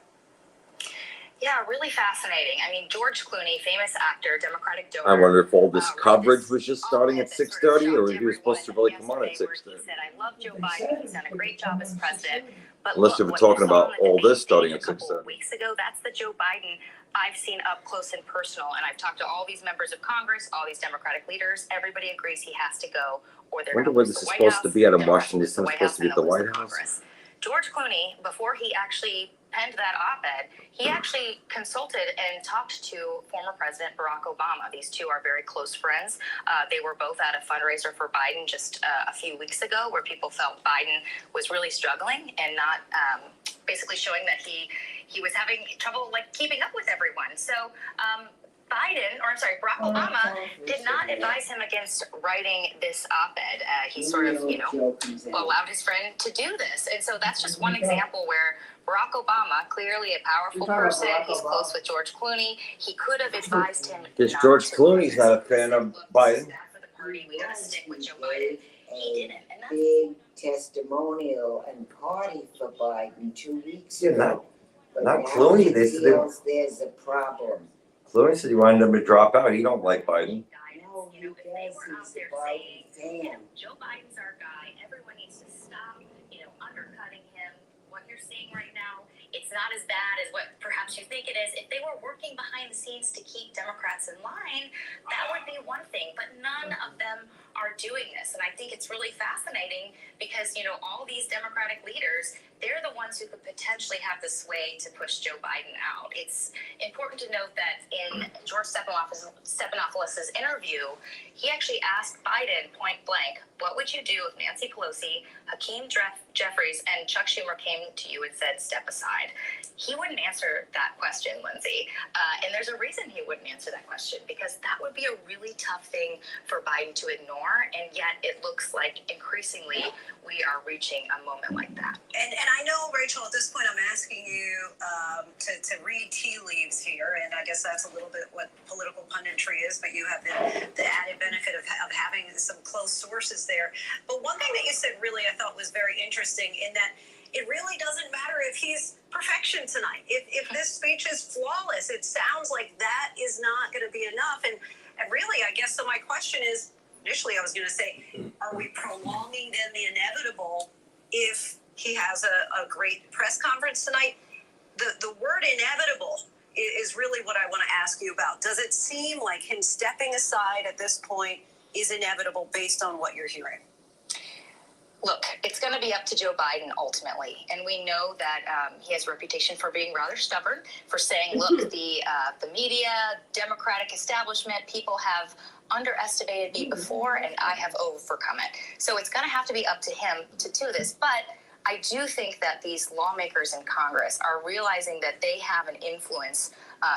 Yeah, really fascinating. I mean, George Clooney, famous actor, Democratic donor.
I wonder if all this coverage was just starting at 6:30, or he was supposed to really come on at 6:30.
He said, I love Joe Biden. He's done a great job as president. But
Unless you were talking about all this starting at 6:30.
Weeks ago, that's the Joe Biden I've seen up close and personal. And I've talked to all these members of Congress, all these Democratic leaders. Everybody agrees he has to go, or they're going to lose the White House.
Wonder where this is supposed to be at in Washington. This is supposed to be at the White House.
George Clooney, before he actually penned that op-ed, he actually consulted and talked to former President Barack Obama. These two are very close friends. They were both at a fundraiser for Biden just a few weeks ago, where people felt Biden was really struggling and not basically showing that he was having trouble keeping up with everyone. So Barack Obama did not advise him against writing this op-ed. He sort of, allowed his friend to do this. And so that's just one example where Barack Obama, clearly a powerful person, he's close with George Clooney. He could have advised him.
Because George Clooney's not a fan of Biden.
We gotta stick with Joe Biden. He didn't. And that's
big testimonial and party for Biden 2 weeks ago.
Not Clooney. They said
there's a problem.
Clooney said he wanted him to drop out. He don't like Biden.
No, he does. He's a Biden fan.
Joe Biden's our guy. Everyone needs to stop, undercutting him. What you're seeing right now, it's not as bad as what perhaps you think it is. If they were working behind the scenes to keep Democrats in line, that would be one thing. But none of them are doing this. And I think it's really fascinating because, all these Democratic leaders, they're the ones who could potentially have the sway to push Joe Biden out. It's important to note that in George Stephanopoulos' interview, he actually asked Biden point blank, what would you do if Nancy Pelosi, Hakeem Jeffries, and Chuck Schumer came to you and said, step aside? He wouldn't answer that question, Lindsay. And there's a reason he wouldn't answer that question, because that would be a really tough thing for Biden to ignore. And yet it looks like increasingly we are reaching a moment like that.
And I know, Rachel, at this point I'm asking you to read tea leaves here, and I guess that's a little bit what political punditry is, but you have the added benefit of having some close sources there. But one thing that you said really I thought was very interesting, in that it really doesn't matter if he's perfection tonight. If this speech is flawless, it sounds like that is not going to be enough. And really, I guess, so my question is, initially I was going to say, are we prolonging then the inevitable if he has a great press conference tonight? The word inevitable is really what I want to ask you about. Does it seem like him stepping aside at this point is inevitable based on what you're hearing?
Look, it's going to be up to Joe Biden ultimately, and we know that he has a reputation for being rather stubborn, for saying, look, the media, Democratic establishment, people have underestimated me before, and I have overcome it. So it's going to have to be up to him to do this. But I do think that these lawmakers in Congress are realizing that they have an influence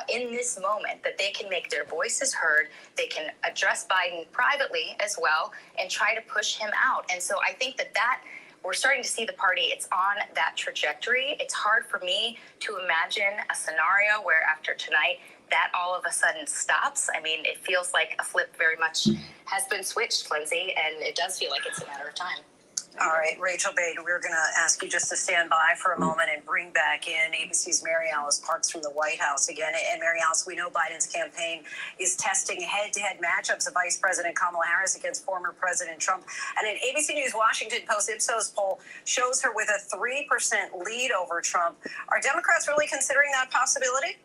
in this moment, that they can make their voices heard, they can address Biden privately as well, and try to push him out. And so I think that we're starting to see the party, it's on that trajectory. It's hard for me to imagine a scenario where after tonight, that all of a sudden stops. I mean, it feels like a flip very much has been switched, Lindsay, and it does feel like it's a matter of time.
All right, Rachel Bade, we're going to ask you just to stand by for a moment and bring back in ABC's Mary Alice Parks from the White House again. And Mary Alice, we know Biden's campaign is testing head-to-head matchups of Vice President Kamala Harris against former President Trump. And an ABC News Washington Post Ipsos poll shows her with a 3% lead over Trump. Are Democrats really considering that possibility?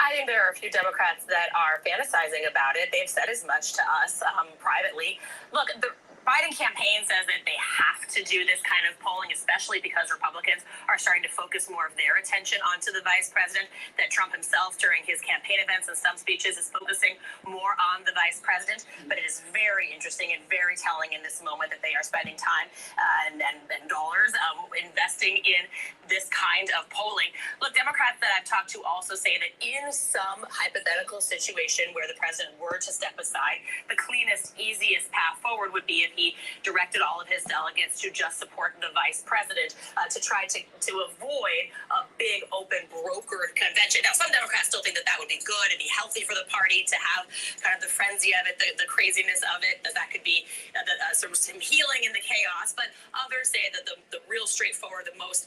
I think there are a few Democrats that are fantasizing about it. They've said as much to us privately. Look, the Biden campaign says that they have to do this kind of polling, especially because Republicans are starting to focus more of their attention onto the vice president, that Trump himself during his campaign events and some speeches is focusing more on the vice president. But it is very interesting and very telling in this moment that they are spending time and dollars investing in this kind of polling. Look, Democrats that I've talked to also say that in some hypothetical situation where the president were to step aside, the cleanest, easiest path forward would be if he directed all of his delegates to just support the vice president to try to avoid a big open brokered convention. Now, some Democrats still think that would be good and be healthy for the party to have kind of the frenzy of it, the craziness of it, that could be some healing in the chaos. But others say that the real straightforward, the most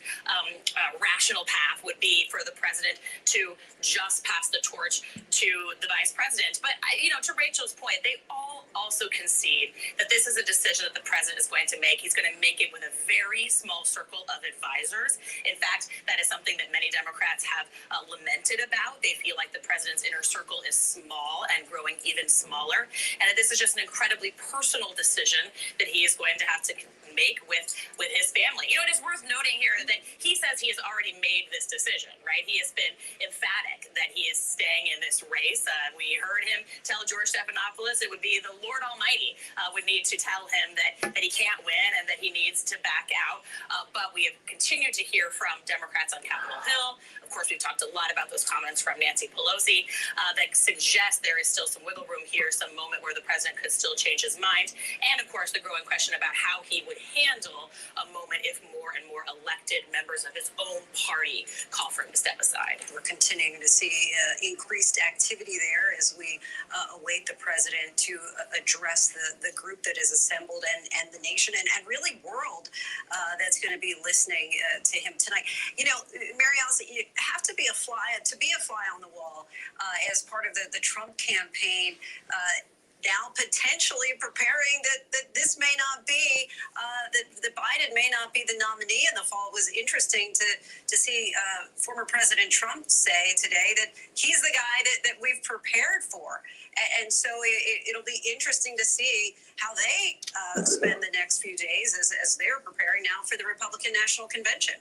rational path would be for the president to just pass the torch to the vice president. But, to Rachel's point, they all also concede that this is a decision that the president is going to make. He's going to make it with a very small circle of advisors. In fact, that is something that many Democrats have lamented about. They feel like the president's inner circle is small and growing even smaller, and that this is just an incredibly personal decision that he is going to have to make with his family. It is worth noting here that he says he has already made this decision, right? He has been emphatic that he is staying in this race. We heard him tell George Stephanopoulos it would be the Lord Almighty would need to tell him that he can't win and that he needs to back out. But we have continued to hear from Democrats on Capitol Hill. Of course, we've talked a lot about those comments from Nancy Pelosi that suggest there is still some wiggle room here, some moment where the president could still change his mind. And of course, the growing question about how he would handle a moment if more and more elected members of his own party call for him to step aside.
We're continuing to see increased activity there as we await the president to address the group that is assembled and the nation and really world that's going to be listening to him tonight. Mary Alice, you have to be a fly on the wall as part of the Trump campaign. now potentially preparing that this may not be, that Biden may not be the nominee in the fall. It was interesting to see former President Trump say today that he's the guy that we've prepared for. And so it'll be interesting to see how they spend the next few days as they're preparing now for the Republican National Convention.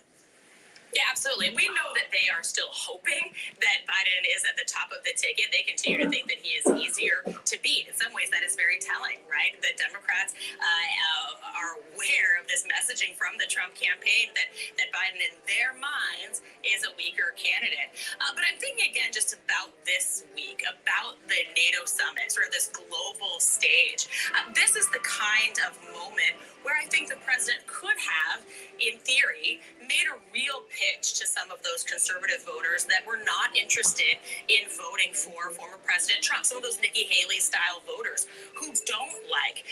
Yeah, absolutely. We know that they are still hoping that Biden is at the top of the ticket. They continue to think that he is easier to beat. In some ways, that is very telling, right? The Democrats are aware of this messaging from the Trump campaign that Biden, in their minds, is a weaker candidate. But I'm thinking again just about this week, about the NATO summit, sort of this global stage. This is the kind of moment where I think the president could have, in theory, made a real pitch to some of those conservative voters that were not interested in voting for former President Trump. Some of those Nikki Haley-style voters who don't like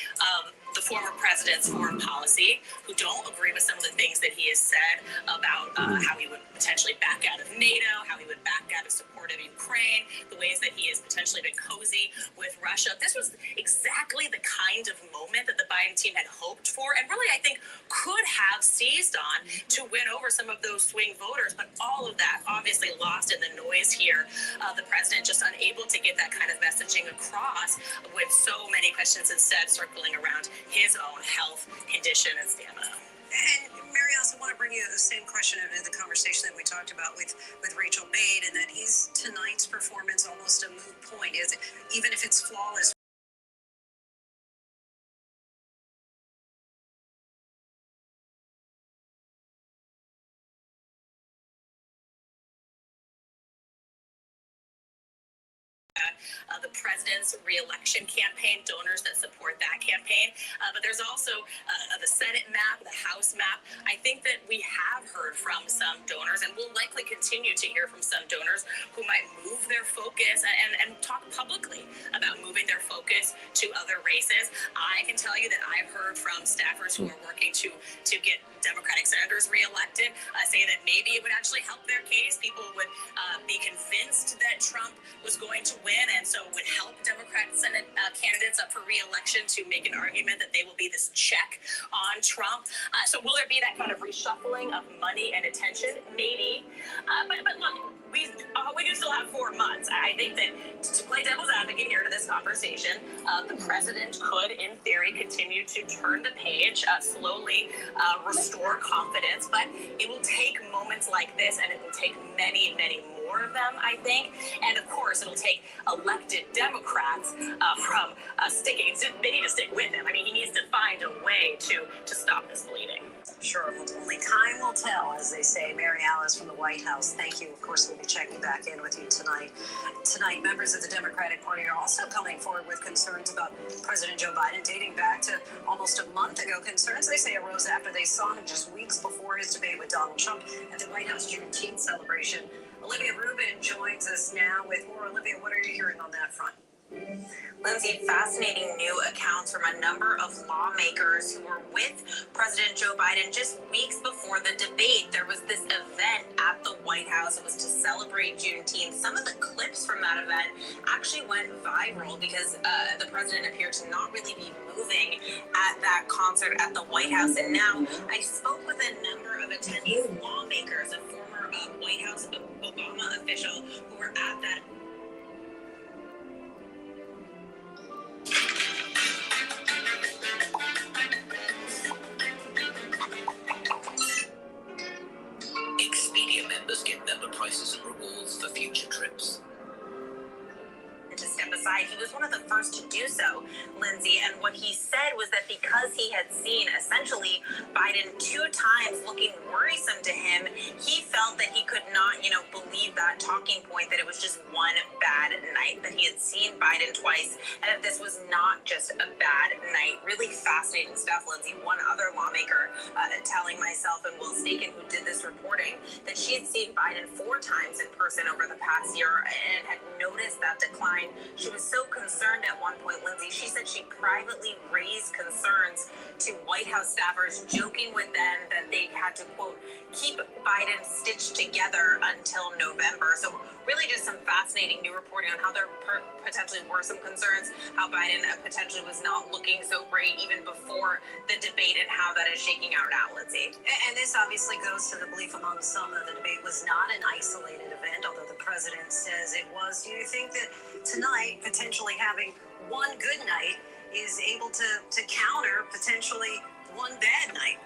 the former president's foreign policy, who don't agree with some of the things that he has said about how he would potentially back out of NATO, how he would back out of support of Ukraine, the ways that he has potentially been cozy with Russia. This was exactly the kind of moment that the Biden team had hoped for, and really, I think, could have seized on to win over some of those swing voters. But all of that obviously lost in the noise here. The president just unable to get that kind of messaging across, with so many questions instead circling around his own health, condition, and stamina.
And Mary, I also want to bring you the same question into the conversation that we talked about with Rachel Bade, and that is tonight's performance almost a moot point? Is it, even if it's flawless?
The president's re-election campaign, donors that support that campaign. But there's also the Senate map, the House map. I think that we have heard from some donors, and we'll likely continue to hear from some donors who might move their focus and talk publicly about moving their focus to other races. I can tell you that I've heard from staffers who are working to get Democratic senators reelected say that maybe it would actually help their case. People would be convinced that Trump was going to win, and so would help Democrat Senate candidates up for re-election to make an argument that they will be this check on Trump. So will there be that kind of reshuffling of money and attention? Maybe. But look, we do still have 4 months. I think that to play devil's advocate here to this conversation, the president could, in theory, continue to turn the page, slowly restore confidence. But it will take moments like this, and it will take many, many more of them, I think. And of course, it'll take elected Democrats from sticking. They need to stick with him. I mean, he needs to find a way to stop this bleeding.
Sure, only time will tell, as they say. Mary Alice from the White House, thank you. Of course, we'll be checking back in with you tonight. Tonight, members of the Democratic Party are also coming forward with concerns about President Joe Biden, dating back to almost a month ago. Concerns, they say, arose after they saw him just weeks before his debate with Donald Trump at the White House Juneteenth celebration. Olivia Rubin joins us now with more. Olivia, what are you hearing on that front?
Lindsay, fascinating new accounts from a number of lawmakers who were with President Joe Biden just weeks before the debate. There was this event at the White House. It was to celebrate Juneteenth. Some of the clips from that event actually went viral because the president appeared to not really be moving at that concert at the White House. And now I spoke with a number of attendees, lawmakers, a former White House Obama official who were at that.
Expedia members get member prices and rewards for future trips.
To step aside. He was one of the first to do so, Lindsay, and what he said was that because he had seen essentially Biden 2 times looking worrisome to him, he felt that he could not, believe that talking point, that it was just one bad night, that he had seen Biden twice, and that this was not just a bad night. Really fascinating stuff, Lindsay. One other lawmaker telling myself and Will Staken, who did this reporting, that she had seen Biden 4 times in person over the past year and had noticed that decline. She was so concerned at one point, Lindsay, she said she privately raised concerns to White House staffers, joking with them that they had to, quote, keep Biden stitched together until November. So really just some fascinating new reporting on how there potentially were some concerns, how Biden potentially was not looking so great even before the debate, and how that is shaking out now, Lindsay.
And this obviously goes to the belief among some that the debate was not an isolated event, although the president says it was. Do you think that tonight, potentially having one good night is able to counter potentially one bad night?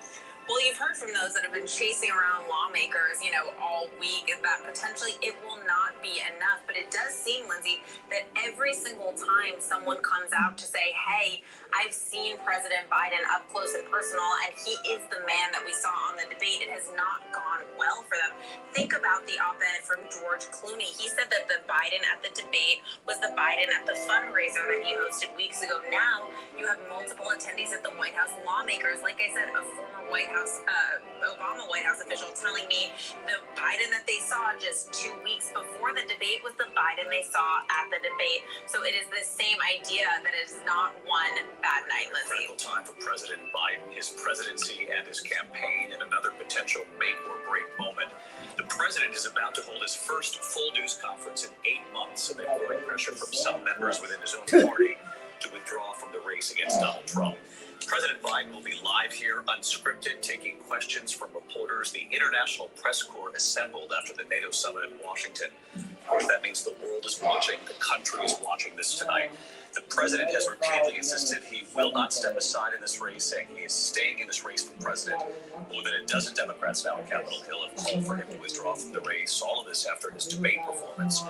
Well, you've heard from those that have been chasing around lawmakers, all week, that potentially it will not be enough. But it does seem, Lindsay, that every single time someone comes out to say, hey, I've seen President Biden up close and personal, and he is the man that we saw on the debate, it has not gone well for them. Think about the op-ed from George Clooney. He said that the Biden at the debate was the Biden at the fundraiser that he hosted weeks ago. Now you have multiple attendees at the White House, lawmakers, like I said, a former Obama White House official telling me the Biden that they saw just 2 weeks before the debate was the Biden they saw at the debate. So it is the same idea that it is not one bad night, Lindsay.
Critical time for President Biden, his presidency, and his campaign, and another potential make or break moment. The president is about to hold his first full news conference in 8 months amid growing pressure from some members within his own party to withdraw from the race against Donald Trump. President Biden will be live here, unscripted, taking questions from reporters. The International Press Corps assembled after the NATO summit in Washington. Of course, that means the world is watching, the country is watching this tonight. The president has repeatedly insisted he will not step aside in this race, saying he is staying in this race for president. More than a dozen Democrats now on Capitol Hill have called for him to withdraw from the race. All of this after his debate performance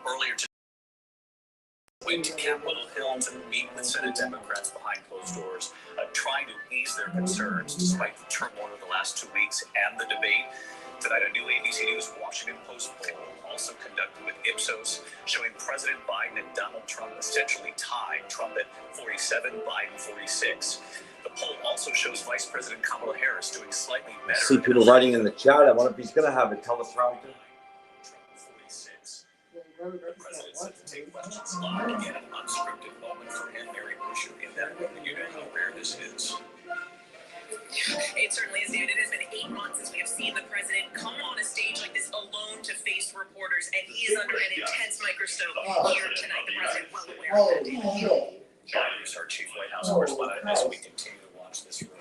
earlier today. Went to Capitol Hill to meet with Senate Democrats behind closed doors, trying to ease their concerns despite the turmoil of the last 2 weeks and the debate. Tonight, a new ABC News Washington Post poll, also conducted with Ipsos, showing President Biden and Donald Trump essentially tied, Trump at 47, Biden 46. The poll also shows Vice President Kamala Harris doing slightly better.
See people writing in the chat. I wonder if he's going to have a teleprompter.
The president said to take questions live. Again, an unscripted moment for him, Mary Busher, in that room. You know how rare this is.
It certainly is, David. It has been 8 months since we have seen the president come on a stage like this alone to face reporters, and he is under an intense microscope here tonight. The president well aware of that, David.
Biden is our chief White House correspondent. As we continue to watch this room,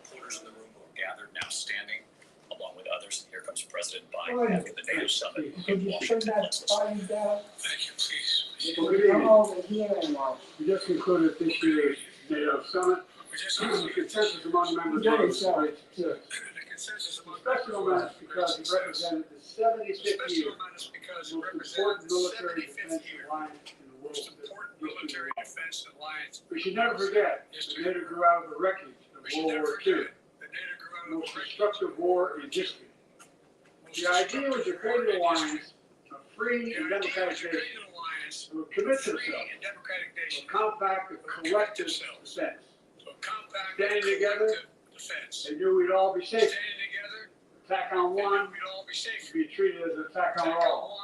reporters in the room who are gathered now standing along with others. Here comes President Biden after the NATO summit in Washington. Let's listen.
Thank you, please.
Come over here and watch. We just concluded this year's NATO summit. The consensus among members was the special amount because it represented the 75th year most important military defense alliance in the world. We should never forget that NATO grew out of the wreckage of World War II, the most destructive war in history. The idea was to create an alliance of free and democratic nations who would commit themselves to compact and collective defense. Standing together, they knew we'd all be safe. Attack on one would be treated as an attack on all.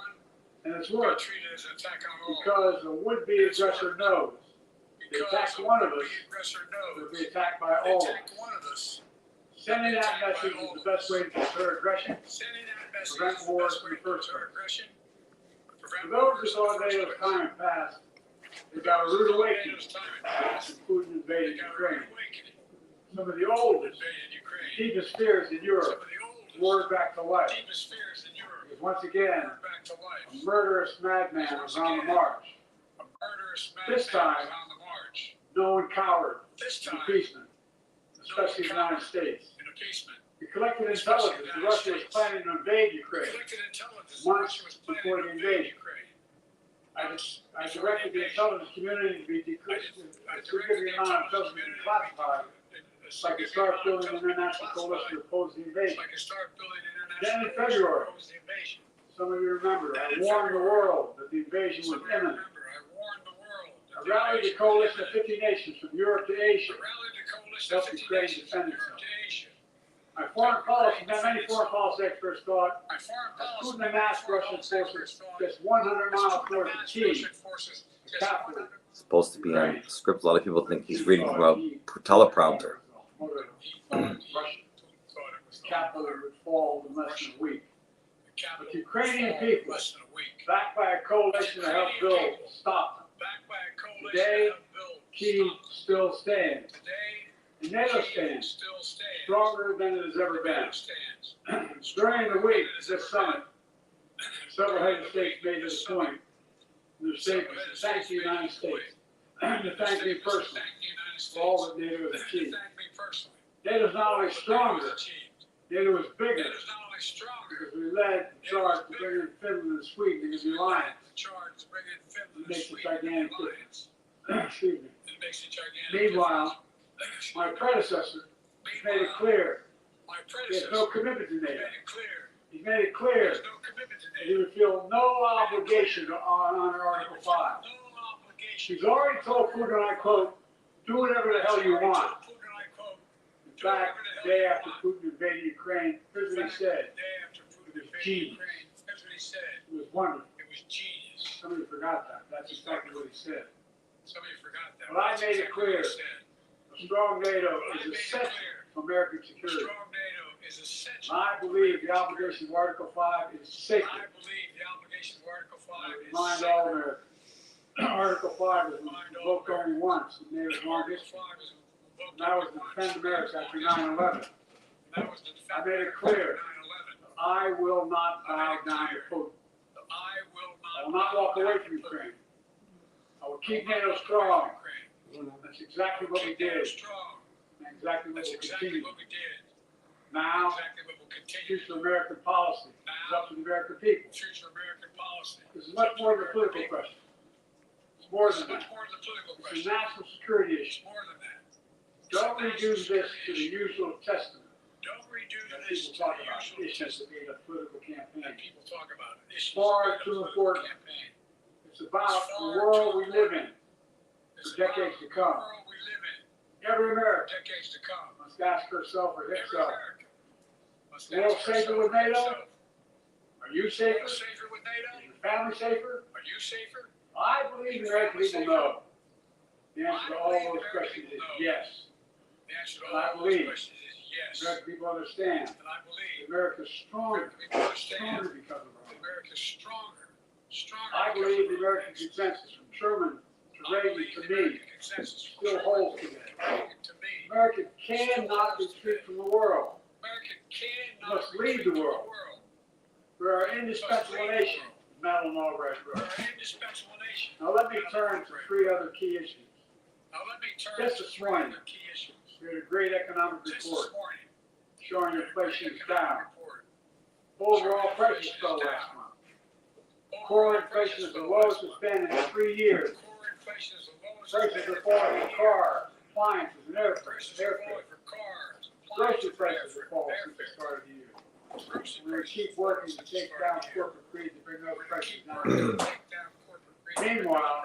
And it's worked because the would-be aggressor knows if they attack one of us, they'll be attacked by all of us. Sending that message is the best way to deter aggression, prevent war in the first place. For those who saw NATO's time past, they got a rude awakening, including invading Ukraine. Some of the oldest, deepest fears in Europe roared back to life. Because once again, a murderous madman was on the march. This time, no one cowered in appeasement, especially the United States. We collected intelligence that Russia was planning to invade Ukraine months before the invasion. I directed the intelligence community to be decreased a significant amount of intelligence to be classified so I could start building an international coalition to oppose the invasion. Then in February, some of you remember, I warned the world that the invasion was imminent. I rallied a coalition of 50 nations from Europe to Asia to help Ukraine defend itself. My foreign policy, many foreign policy experts thought that Putin amassed Russian forces just 100 miles north of Kyiv, the capital.
It's supposed to be on script. A lot of people think he's reading from a teleprompter.
The capital would fall in less than a week.
But Ukrainian people, backed by a coalition to help build, stop them. Today, Kyiv still stands. And NATO stands stronger than it has ever been. During the week of this summit, several head of states made this point in their statements to thank the United States, to thank me personally for all that NATO has achieved. NATO is not only stronger, NATO is bigger, because we led the charge to bring in Finland and Sweden into the alliance. It makes a gigantic difference. Excuse me. Meanwhile, my predecessor made it clear he has no commitment to NATO. He made it clear that he would feel no obligation to honor Article 5. He's already told Putin, and I quote, do whatever the hell you want. In fact, the day after Putin invaded Ukraine, here's what he said. It was genius. It was wonderful. Somebody forgot that. That's exactly what he said. But I made it clear, a strong NATO is essential for American security. I believe the obligation of Article 5 is sacred. I remind all Americans. Article 5 was invoked only once in NATO's long history. And that was to defend America after 9/11. I made it clear that I will not bow down to Putin. I will not walk away from Ukraine. I will keep NATO strong. That's exactly what we did. And exactly what we'll continue. Now, future American policy is up to the American people. This is much more than a political question. It's more than that. It's a national security issue. Don't reduce this to the usual testament that people talk about issues that being a political campaign. It's far too important. It's about the world we live in for decades to come. Every American must ask herself or himself, is the world safer with NATO? Are you safer? Is your family safer? I believe the American people know. The answer to all those questions is yes. And I believe the American people understand that America is stronger because of our. I believe the American consensus from Truman to Reagan to me still holds today. America cannot retreat from the world. We must lead the world. We are an indispensable nation, Madeleine Albright wrote. Now let me turn to three other key issues. Just this morning, we had a great economic report showing inflation is down. Overall prices fell last month. Core inflation is the lowest it's been in 3 years. Prices are falling for cars, appliances, and airfare. Grocery prices are falling since the start of the year. We're going to keep working to take down corporate greed to bring those prices down. Meanwhile,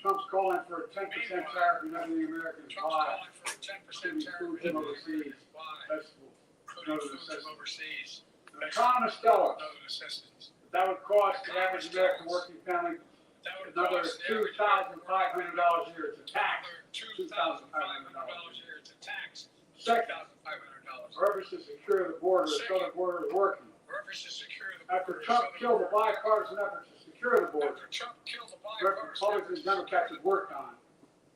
Trump's calling for a 10% tariff on everything Americans buy, including food from overseas, vegetables, and other necessities. The economists tell us that would cost the average American working family another $2,500 a year. It's a tax. $2,500 a year. Second, purpose to secure the border, the southern border is working. After Trump killed the bipartisan effort to secure the border, Republicans and Democrats have worked on it.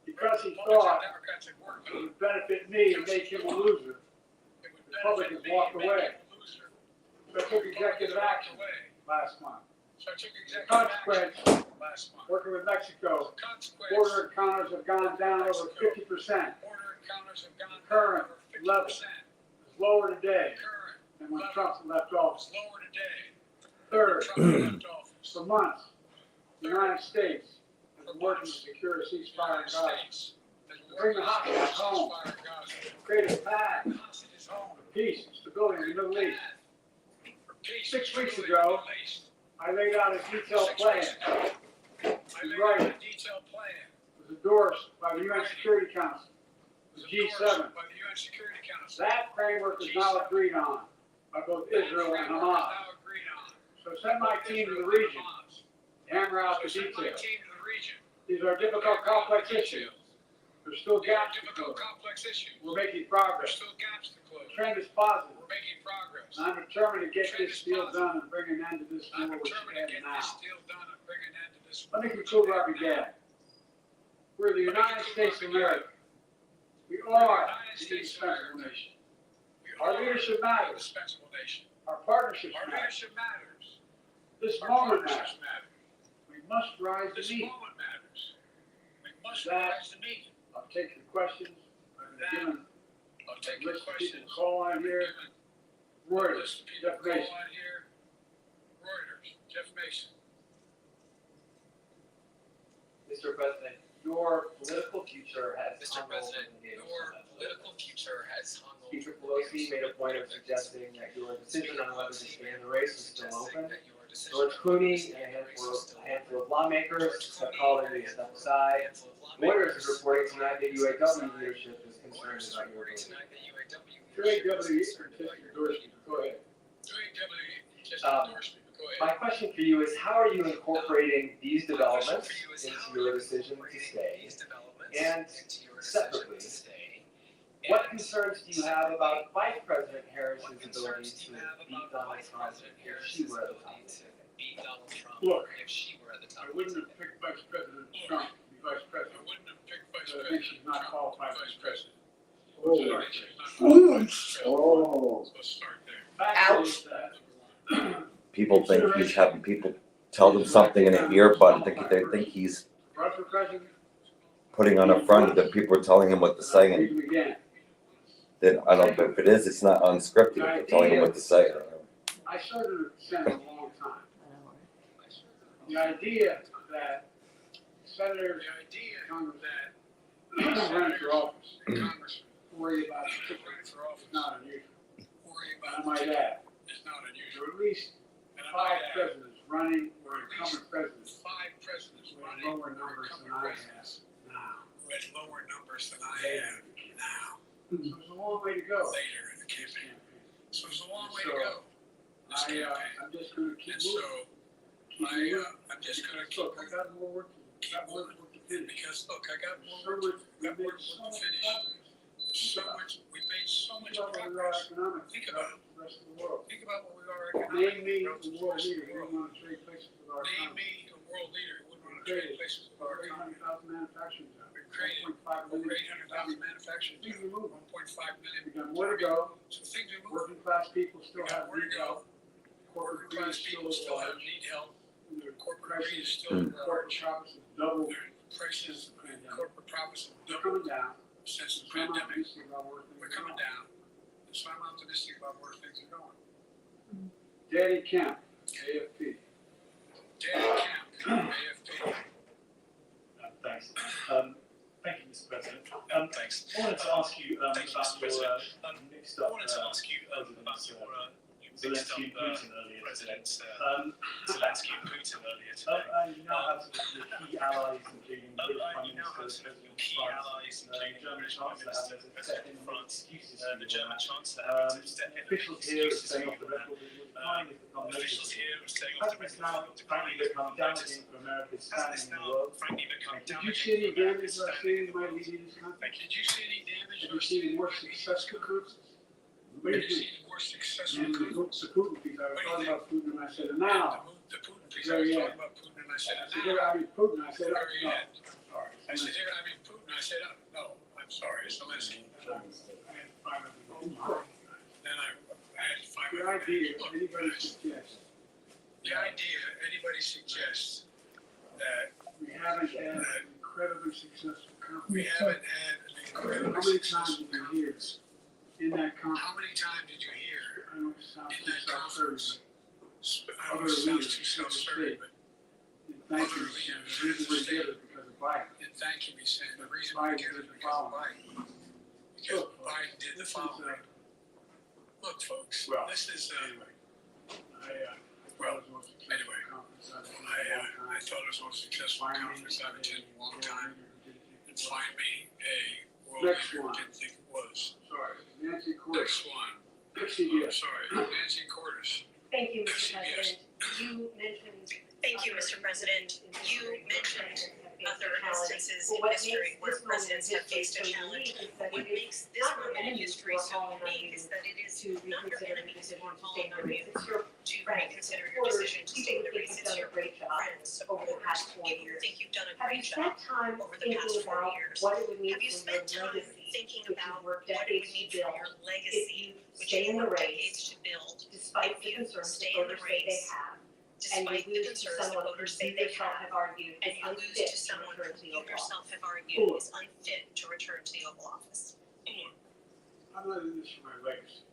Because he thought it would benefit me and make him a loser, Republicans walked away. So I took executive action last month. The consequence, working with Mexico, border encounters have gone down over 50%. Current level is lower today than when Trump left office. Third, for months, the United States has been working to secure a ceasefire in Gaza. Bring the hostages home. Create a path for peace and stability in the Middle East. 6 weeks ago, I laid out a detailed plan. He's right. It was endorsed by the UN Security Council, the G7. That framework is now agreed on by both Israel and Hamas. So send my team to the region to hammer out the details. These are difficult, complex issues. There's still gaps to close. We're making progress. The trend is positive. And I'm determined to get this deal done and bring an end to this war which ends now. Let me conclude where I began. We're the United States of America. We are the indispensable nation. Our leadership matters. Our partnership matters. This moment matters. We must rise to meet. With that, I'll take your questions. I've been given a list of people to call on here. Reuters, defamation.
Mr. President, your political future has hung over Speaker Pelosi made a point of suggesting that your decision on whether to stay in the race is still open. George Clooney and a handful of lawmakers have called him to step aside. Reuters is reporting tonight that UAW leadership is concerned about your vote.
Go ahead.
My question for you is, how are you incorporating these developments into your decision to stay? And separately, what concerns do you have about Vice President Harris's ability to beat Donald Trump if she were at the top of it?
Look, I wouldn't have picked Vice President Trump to be Vice President. I think she's not qualified Vice President.
Ouch.
People think he's having people tell them something in an earbud. They think he's putting on a front that people are telling him what to say. And that I don't know if it is. It's not unscripted. They're telling him what to say. I don't know.
I served in the Senate a long time. The idea that senators, congressmen, running for office, worry about tickets is not unusual. I might add, there are at least 5 presidents running or incumbent presidents with lower numbers than I have now. So there's a long way to go. I'm just going to keep moving. Look, I got more work to finish. Because look, I got more work to finish. We made so much progress. Think about the rest of the world. Think about what we are economically. Name me a world leader who wouldn't want to trade places with our economy. Name me a world leader who wouldn't want to trade places with our economy. 800,000 manufacturing jobs. We created over 800,000 manufacturing jobs. 1.5 million. We got more to go. So things are moving. Working class people still have need help. Corporate class people still have need help. Corporate greed is still corporate profits have doubled. Prices and corporate profits have doubled down. Since the pandemic, we're coming down, so I'm optimistic about where things are going. Danny Kemp, AFP.
Thanks. Thank you, Mr. President. Thanks. I wanted to ask you about your mixed up Zelensky and Putin earlier today. And you now have the key allies, including the Prime Minister, the German Chancellor, and France, the German Chancellor, officials here are saying off the record that time has become noticeable. Has this now frankly become damaging for America's standing in the world?
Did you see any damage last year in my leading this country? Did you see any damage? Have you seen more successful countries? What do you think? You looked to Putin because I was talking about Putin and I said, now, very end. I said, here I mean Putin, I said, no. I said, here I mean Putin, I said, no, I'm sorry, it's Zelensky. Then I had 5 The idea anybody suggests that we haven't had an incredibly successful company. We haven't had an incredibly successful company. In that conference. How many times did you hear in that conference other leaders self-serving, but other leaders the reason we did it because of Biden. And thank you, he said, the reason we did it because of Biden. Because Biden did the following. Look, folks, this is, anyway, I thought it was the most successful conference I've attended in a long time. And find me a world leader who didn't think it was. Sorry, Nancy Cordes. Next one. Sorry, Nancy Cordes.
Thank you, Mr. President. You mentioned.
Thank you, Mr. President. You mentioned
other instances in history where presidents have faced a challenge. What makes this moment in history so unique is that it is not your enemies who are calling on you to reconsider your decision to stay in the race. It's your friends over the past 4 years. Think you've done a great job over the past 4 years. Have you spent time thinking about what it would mean for your legacy, which you worked decades to build, despite the concerns stay in the race, despite the concerns that voters say they have, and you lose to someone who you yourself have argued is unfit to return to the Oval Office?
I'm not in this for my legacy.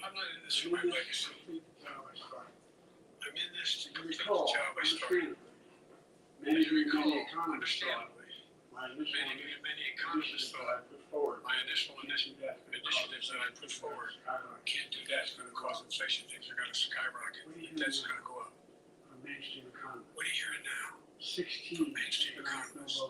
I'm not in this for my legacy. I'm in this to complete the job I started.
Many economists
Understandably, many economists thought my initial initiatives that I put forward can't do that. It's going to cause inflation. Things are going to skyrocket. Debt's going to go up.
mainstream economy.
What are you hearing now?
16
mainstream economists.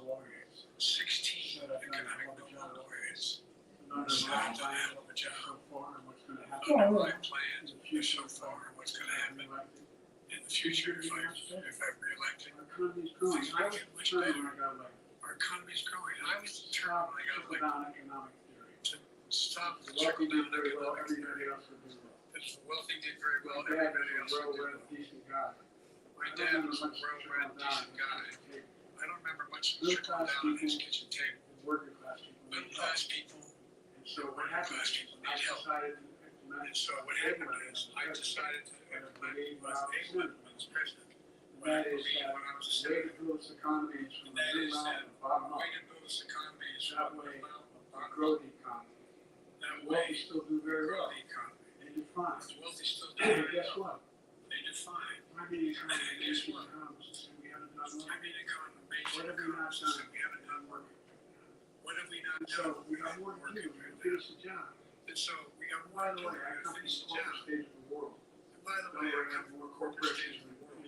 16 economic Nobel laureats. Not done a hell of a job. My plans so far and what's going to happen in the future if I'm reelected. Things will get much better. Our economy's growing. I was determined when I got elected to stop the trickle-down economic theory. If the wealthy did very well, everybody else would do well. My dad was a well-read, decent guy. I don't remember much of the trickle-down on his kitchen table. Middle-class people, working-class people need help. And so what happened is I decided to implement what England was president.
That is
when I was a
the way
senator.
to build this economy is from the
That is
middle
that
out and bottom
the
up.
way to build this economy is
That
from
way,
the bottom
to
up.
grow the economy.
That
The
way,
wealthy still do very
grow
well.
the economy.
They do fine.
The wealthy still do
And
very
guess
well.
what?
They do fine.
I mean, economy,
And guess
mainstream
what?
economists say we haven't done
I
well.
mean, economy,
What have we not
economists
done?
said we haven't done work. What have we not done?
So we got more to
Working
do.
with
We finish the job.
And so we got
By
more to
the
do.
way, I
We
come from
finish
the
the job.
corporate stage of the world.
And by the way, I come from a corporate stage of the world.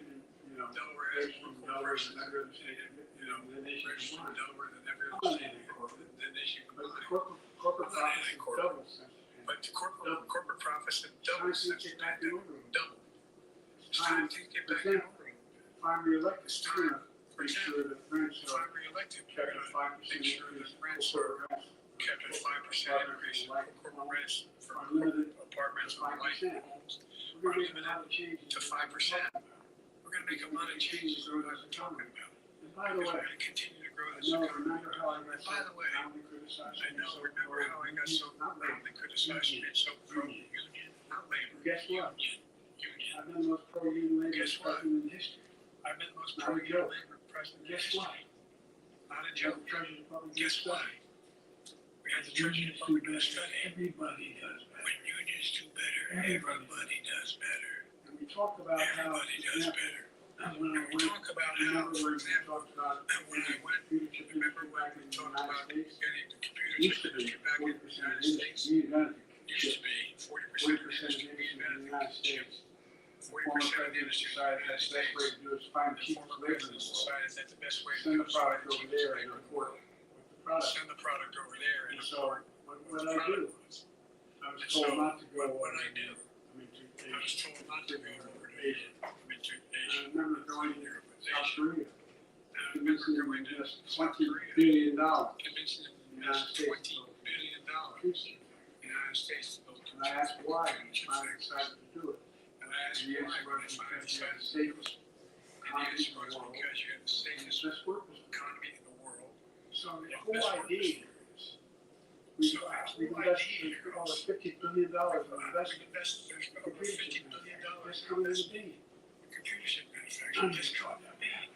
You know,
Delaware has
raised
more
from Delaware
corporations
than every other state,
you know,
the nation
raised from
combined.
Delaware than every
I'm
other
not
state.
anti-corporate.
The nation
But
combined.
corporate
I'm not
profits have
anti-corporate.
doubled since.
But the corporate profits have
Time
doubled
to
since the
get back in
pandemic.
order.
Doubled. It's time to get back in order.
If I'm reelected,
It's
I'm
time.
gonna make sure that rents
If
are
I'm reelected, we're
kept
going
at
to
5%
make sure that
increase.
rents
Corporate
are
rents
kept at 5% increase for corporate rents for
are limited
apartments or light
5%.
homes.
We're gonna make a lot of changes.
To 5%. We're going to make a lot of changes to what I'm talking about.
And by the
Because we're
way,
going to continue to grow
I
this
know,
economy.
remember how I got
And by the way,
roundly criticized?
I know, remember how I got so roundly criticized for being so pro-union? Not labor.
Guess what?
Union.
I've been the most pro-union labor
Guess what?
president in history.
I've been the most
Not a
pro-union
joke.
labor president in
Guess
history.
what?
Not a
The
joke.
Treasury Department
Guess
did
why? We had the Treasury
Unions do
Department do a
better.
study.
Everybody does better.
When unions do better, everybody does better.
And we talked about how,
Everybody does better.
when I
And we
went,
talk about how,
remember
for
when we
example,
talked about
when I went,
computer chip
remember
industry
when
back
we
in the
talked
United
about
States?
getting the computer
Used
chip
to be
industry back in the
40%
United
of
States?
the industry.
Used to be 40% of
40%
the
of
industry
the
being
industry in the
benefited
United
from chip.
States.
40% of the industry in the
decided
United
that the best way
States.
to do is find
The
cheap
former
labor in the
presidents
world.
decided that the best way to
Send
do
the
is find
product
the
over
cheapest
there
labor
and
in the
import
world.
with the product.
Send the product over there and
And so,
import
what
what
did
the
I do?
product was.
I was
And
told
so,
not to go
what I do,
to
I was
Asia.
told not to go over to
Asia.
Asia. I mean, to
I
Asia.
remember going to
Europe was
South
Asia.
Korea,
I remember
convincing them
going
to
to
invest
South
$20
Korea,
billion.
convincing them to
The United
invest
States.
$20 billion in the United States to build
And I asked why I
chip
finally
factories.
decided to do it.
And I asked
And the
why
answer
when I
was
finally
because you
decided
had the
to do it.
safest
And the
economy
answer
in the
was
world.
because you had the
And
safest
the best workers.
economy in the world.
So the
Yeah,
whole
best workers.
idea is
So the whole idea
invested almost $50 billion in
There's
investment.
over $50 billion
That's
in
coming in
investment
the
in computer chip manufacturing.
None of you
Just
thought
coming
that
in.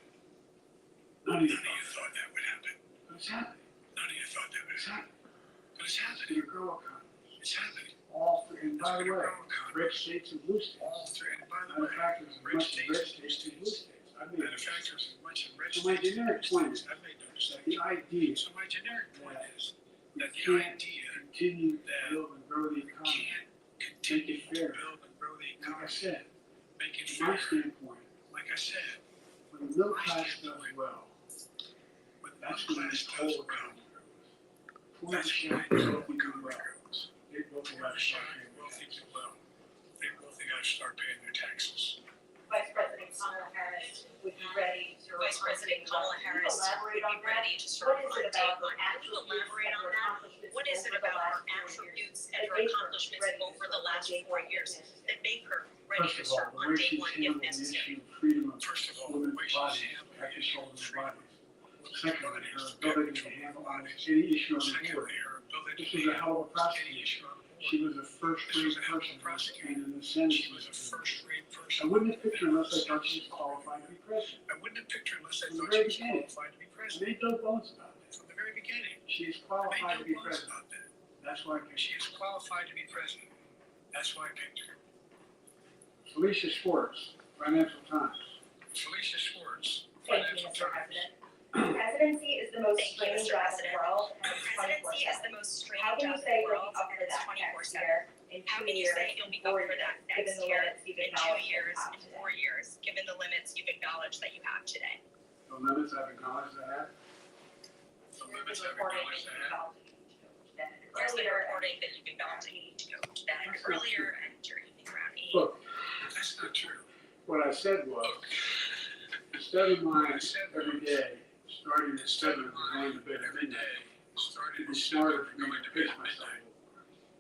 None of
None
you
of you thought that would happen.
But it's happening.
None of you thought that would
It's
happen.
happening.
But it's
It's
happening.
going to grow economies.
It's happening.
All three. And by the
It's
way,
gonna grow economy.
red states and blue states.
All three. And by the way,
Manufacturers as
red
much as
states,
red
blue
states and blue
states.
states. I mean,
Manufacturers as much as red
So my
states.
generic
blue
point
states. I've made no
the
mistake.
idea
So my generic point is
we
that the
can't
idea
continue to
that
build and grow the
you
economy.
can't continue to
fair.
build and grow the
Like I
economy,
said,
make it
from my
fair.
standpoint,
Like I said,
when the middle class does well,
when the
that's
middle
when the
class
whole
does well,
economy grows. Poor
that's
percent
when the
wealthy
whole
do
economy
well.
grows.
Big wealthy
Poor
guys start
shine,
paying their
wealthy do
taxes.
well. Big wealthy guys start paying their taxes.
Vice President Kamala Harris would be ready to
Vice President Kamala Harris would be ready to serve on day one. Can you elaborate on that? What is it about her attributes and her accomplishments over the last 4 years that make her ready to serve on day one if necessary?
First of all, the way she's handling the issue of freedom.
Secondly, her ability to handle any issue on the board. This was a hell of a prosecutor. She was a first-rate person in the Senate.
She was a first-rate person.
I wouldn't have picked her unless I thought she was qualified to be president.
I wouldn't have picked her unless I
From the
thought
very
she was
beginning.
qualified to be
I
president.
made no bones about it.
From the very beginning.
She is
I made
qualified
no
to be
bones
president.
about that.
That's why I picked
She is qualified to be president. That's why I picked her.
her. Felicia Schwartz, Financial Times.
Felicia Schwartz,
Thank you,
Financial
Mr.
Times.
President. Presidency is the most
Thank you,
strange
Mr.
job in
President.
the world, and it's
Presidency is
24/7.
the most strange
How can you
job in
say
the
you'll
world,
be up
and
for
it's
that
24/7.
next year in
How
2
can you
years,
say you'll be up
4
for that
years, given
next
the
year
limits you've
in 2
acknowledged
years,
you have
in
today?
4 years, given the limits you've acknowledged that you have today?
The limits I've acknowledged I have.
The limits I've acknowledged I have.
There's been reporting that you've acknowledged that you need to go to bed earlier and you're eating around 8.
Look,
That's not true.
what I said was, instead of mine every day, starting at 7 and going to bed at midnight,
Started
it'd be
at
smarter
7
for me
going
to
to bed
pace
at
myself.
midnight.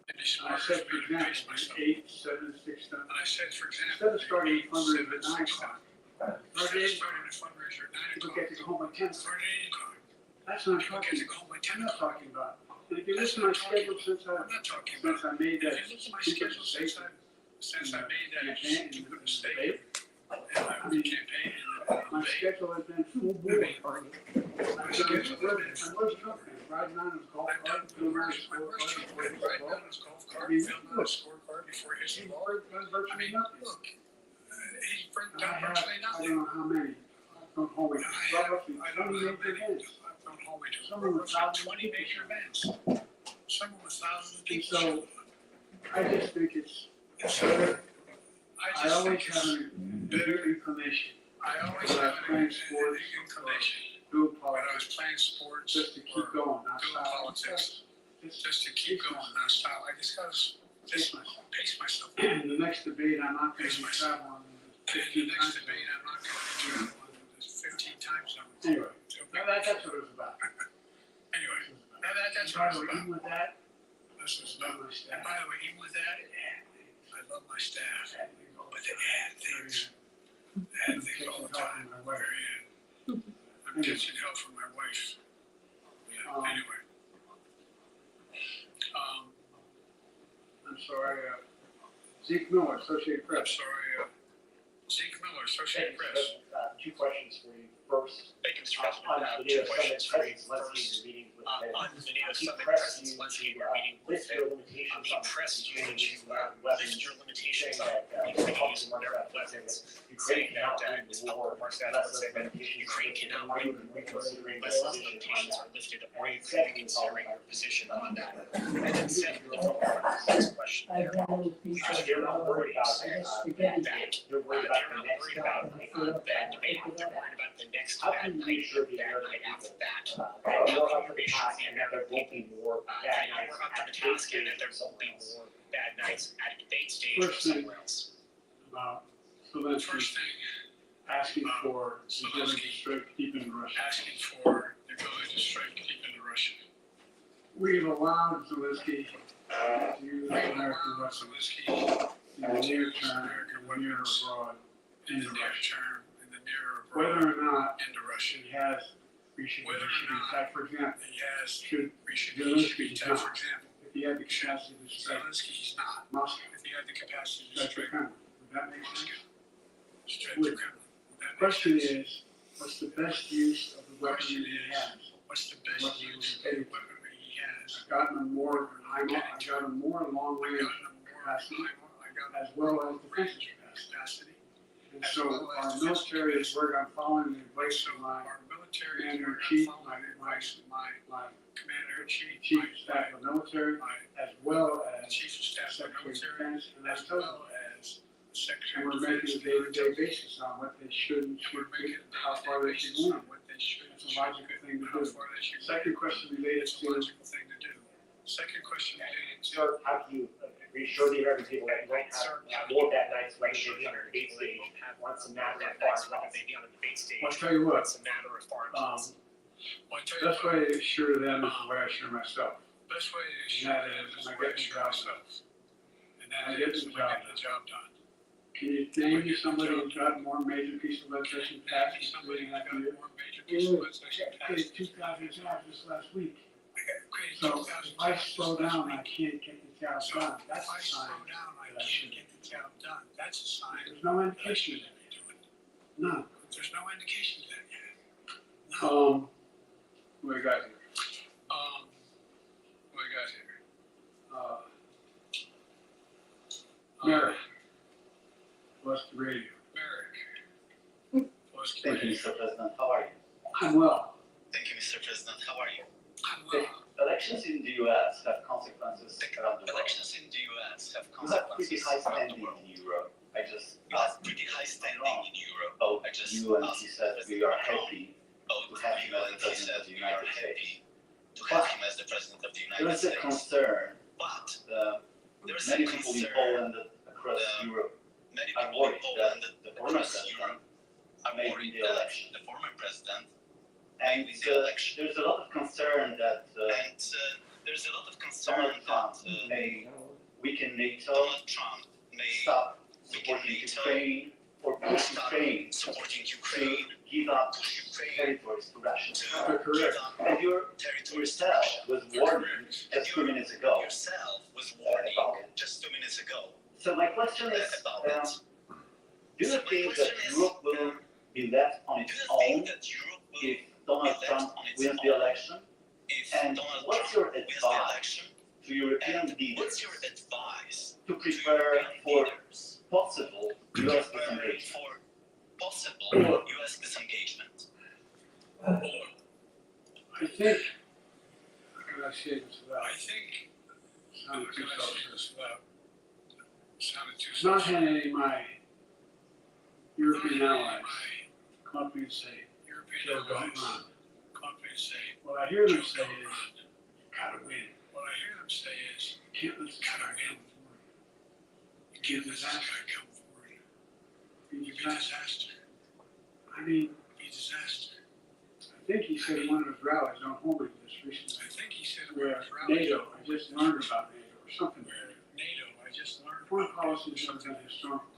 It'd be
And I
smarter
said,
for
for
me to pace
example,
myself.
8, 7, 6, 7.
And I said, for example,
Instead of starting a
8,
fundraiser at
7,
9
6,
o'clock,
7. Instead of starting a fundraiser at 9
people
o'clock,
get to go home by 10 o'clock.
started at 8 o'clock.
That's what I'm
People
talking
get to
about.
go home by
I'm
10
not
o'clock.
talking about. And if you
That's
listen to my
what I'm talking
schedule since
I'm not talking about.
I made that
If you look at my
stupid
schedule
mistake
since I made that
campaign
stupid
and
mistake
debate,
in my campaign and
my
debate,
schedule has been full board.
my schedule has been
I was talking, riding on his golf
I've done
cart, filling out his
my worst job.
scorecard before he hits
Right
the
now,
ball.
his golf
I
cart,
mean,
filling out
look,
his scorecard before he hits the
he's
ball.
done virtually nothing.
Look, he's done
And I have,
virtually
I
nothing.
don't know how many, I've gone home with roughly
I don't
20
know how
major
many.
events.
I've gone home with
Some of them
roughly 20
thousands of
major
people.
events. Some of them thousands of
And
people.
so, I just think it's
And so,
better.
I
I
just
always
think
have
it's
an
better.
inclination,
I always
when I
have
was
an
playing sports,
inclination
doing
when I was
politics,
playing sports
just to keep
or
going, not
doing
stop.
politics, just to keep going, not stop. I just gotta
Pace
just
myself.
pace myself.
In the next debate, I'm not going to be traveling
In the
15
next
times.
debate, I'm not gonna be traveling 15 times zone.
Anyway, that's what it was about.
Anyway, that's
By
what
the
it's
way,
about.
even with that,
This is
love
not,
my
and
staff.
by the way, even with that, I love my staff, but they add things all the time.
My wife.
I'm catching hell from my wife. Yeah, anyway.
I'm sorry, Zeke Miller, Associated
I'm
Press.
sorry, Zeke Miller, Associated Press.
Two questions for you. First,
Thank you, Mr.
on
President.
the
Two
NATO
questions for you.
Summit, President Zelensky's meeting with
On the NATO
he
Summit,
pressed
President
you
Zelensky,
to
your meeting with
list your
him.
limitations
He
on
pressed you to
weapons,
list your limitations
saying
on
that
Ukrainian
Republican
nuclear
weapons,
weapons,
Ukraine
saying
cannot
that
win the
Republican
war
Mark
unless
Sadler
those
said that
limitations
Ukraine cannot win
reconsidering
unless those limitations are lifted. Are you reconsidering your position on that? And then secondly, next question there.
You're not worried about that. You're worried about the next
They're not worried about bad debate. They're worried about the next bad night, bad night after that.
you're up to the task and that there won't be more bad nights
We're up to
at
the
debate
task and that there
stages
won't be more bad nights at a debate stage or
First thing
somewhere else.
about
First
Zelensky
thing,
asking for the ability to strike keeping Russia.
asking for the ability to strike keeping the Russian.
We've allowed Zelensky to use American weapons
Zelensky
in the near term, in the near abroad,
in
into
the near
Russia.
term, in the near
Whether
abroad,
or not
into Russia.
he has, we should
Whether or
be
not
attacked, for example,
he has,
should
we should
Zelensky
be
does
for
not.
example,
If he had the capacity to strike
Zelensky, he's not.
Moscow,
If he had the capacity to
strike the
strike
Kremlin, would that make sense?
straight
Would-
to Kremlin, would that make
Question
sense?
is, what's the best use of the weaponry he has?
What's the best
What's the
use of
best-
the weaponry he has?
I've gotten him more, I've gotten him more long
I
range
got him more,
capacity
I got
as well as defensive capacity.
capacity.
And so our military is working on following the advice
So
of my
our military is
commander in
very
chief,
following
my,
the
my,
advice of my
my
commander in chief,
chief of staff of the military,
my
as well as
chief of staff of
Secretary
the
of
military,
Defense, and
as
that's told
well as Secretary
and
of
we're
Defense.
making a day-to-day basis on what they should and
We're
should
making
do,
a
how far they should
basis
win.
on what they should,
It's a logical thing to
how
do.
far they should.
Second question related
It's a
to,
logical thing to do. Second question related to,
So how do you reassure the American people that you won't have more bad nights like they be on a debate stage once the matter
Bad
far
nights, whether
advanced?
they be on a debate
I'll tell you what,
It's a matter of foreign
um,
policy. Well, I tell you
best way to assure them is the way I assure myself.
best way to
And
assure
that
them
is,
is
when I
when I
get the
assure
job done.
ourselves. And
I
that
get
is
the
when I
job
get the job done.
Can you name me somebody who got more major piece of legislation passed in
Somebody
3.5
got
years?
more major piece of legislation
I created
passed.
2,000 jobs this last week.
I got created
So
2,000
if I
jobs
slow
this last
down, I
week.
can't get the job
So
done. That's
if I
a
slow
sign.
down, I
that I
can't
should.
get the job done. That's a sign
There's no
that I
indication of
shouldn't
that.
be doing it.
None.
There's no indication of that yet. No.
What do we got here?
What we got here?
Merrick. What's the radio?
Merrick.
Thank you, Mr. President. How are you?
I'm well.
Thank you, Mr. President. How are you?
I'm well.
Elections in the U.S. have consequences around the world.
Elections in the US have
You have pretty
consequences
high
around
standing
the world.
in Europe. I just
You have pretty high standing in Europe.
spoke
I just
to you and
asked
he said we are happy
both
to have
you
him as
and
the
he
President
said
of the
we are
United States.
happy to have him as the President of the
There
United
is a
States.
concern
But
that
there is a
many people in
concern
Poland and across Europe
many
are
people in
worried
Poland
that the former
across
president
Europe are
may
worried
win the
that
election.
the former president
And
win the election.
there's a lot of concern that
And there's a lot of concern
Donald Trump
that
may weaken NATO,
Donald Trump may
stop
weaken
supporting
NATO,
Ukraine, or push
stop
Ukraine
supporting
to
Ukraine,
give up
push Ukraine
territories to Russia.
to
Correct.
give up
And
territories to
yourself
Russia.
was
You're
warning
correct.
just 2 minutes ago
Yourself was warning
about it.
just 2 minutes ago
So my question is,
about it.
do you
So my
think that
question is,
Europe will be left on
Do
its
you think
own
that Europe will
if Donald
be left
Trump
on its
wins the
own
election?
if
And
Donald
what's
Trump
your
wins the
advice
election?
to European
And
leaders
what's your advice
to
to
prepare
European
for
leaders
possible
to
US
prepare
disengagement?
for possible US disengagement?
I think, how can I say this
I
without
think,
sounding too selfish?
this without sounding too
It's not
selfish.
had any of my European allies come up to me and say,
European
Joe, don't
allies
run.
come up and say,
What I hear them
Joe,
say
don't
is,
run.
you gotta win.
What I hear them say is,
You can't let this
gotta
guy
win.
come forward.
You can't let this guy come forward.
Be
Be
disaster.
disaster.
I mean,
Be disaster.
I think he said in one of his rallies, on Homer this recently,
I think he said
where
where
NATO, I just learned about NATO or something.
where NATO, I just learned
Foreign
about
policy has never
something.
been historical.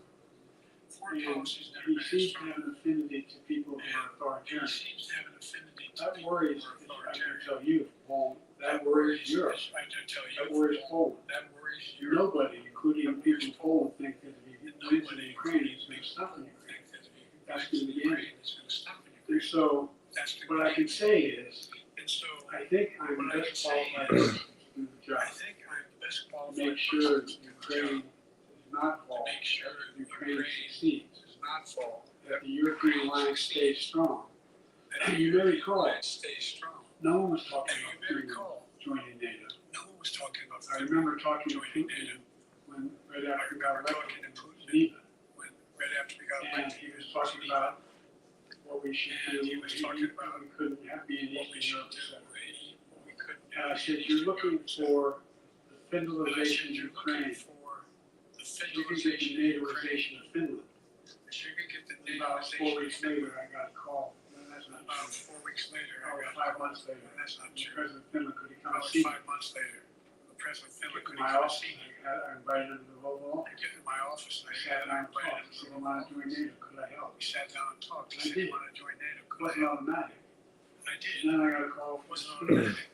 Foreign
And
policy's never
he
been
seems to
strong.
have an affinity to people who are
He
authoritarian.
seems to have an affinity to
That
people
worries,
who are
I can
authoritarian.
tell you, Paul, that worries Europe.
I can tell you.
That worries Poland.
That worries Europe.
Nobody, including people in Poland, think that the invasion of Ukraine is going to stop the Ukraine.
Think that the
That's going to be the end.
Ukraine is gonna stop in
And
Ukraine.
so,
That's the.
what I can say is,
And so,
I think I'm
What I
best
can say
qualified to do the job.
I think I'm the best
To
qualified.
make sure that Ukraine does not
To
fall,
make sure
that
Ukraine
Ukraine succeeds,
does not fall.
that the European alliance stays strong.
That
And you may recall,
Ukraine stays strong.
no one was talking
And
about
you may recall,
joining NATO.
no one was talking about.
I remember talking to
joining
Putin
NATO.
when, right
I
after we got
remember
elected
talking to
in
Putin
Geneva,
when, right after we got
and
elected.
he was talking about what we should do.
And he was talking about
We couldn't be in
what we
Eastern
should
Europe.
do, what we couldn't.
And I said, you're looking for the
And I said,
Finlandization of
you're
Ukraine.
looking for the
You can get the
Finlandization of Ukraine.
NATOization of Finland.
But you can get the
And about 4
NATOization of
weeks
Finland.
later, I got a call. No, that's not
About
true.
4 weeks later, I
Or
got.
5 months later.
That's not true.
President Finland could he come and
About
see me?
5 months later, the president of Finland
To
could
my
come and
office,
see me.
I invited him to the Oval.
I get in my office and
I
I
sat down and
invited
talked.
him
He
to
said,
the
I want to join NATO. Could I help?
We sat down and talked. He
I
said,
did.
you want to join NATO?
It
Could I
wasn't
help?
automatic.
I did.
And then I got a call
It
from
wasn't
Sweden.
automatic.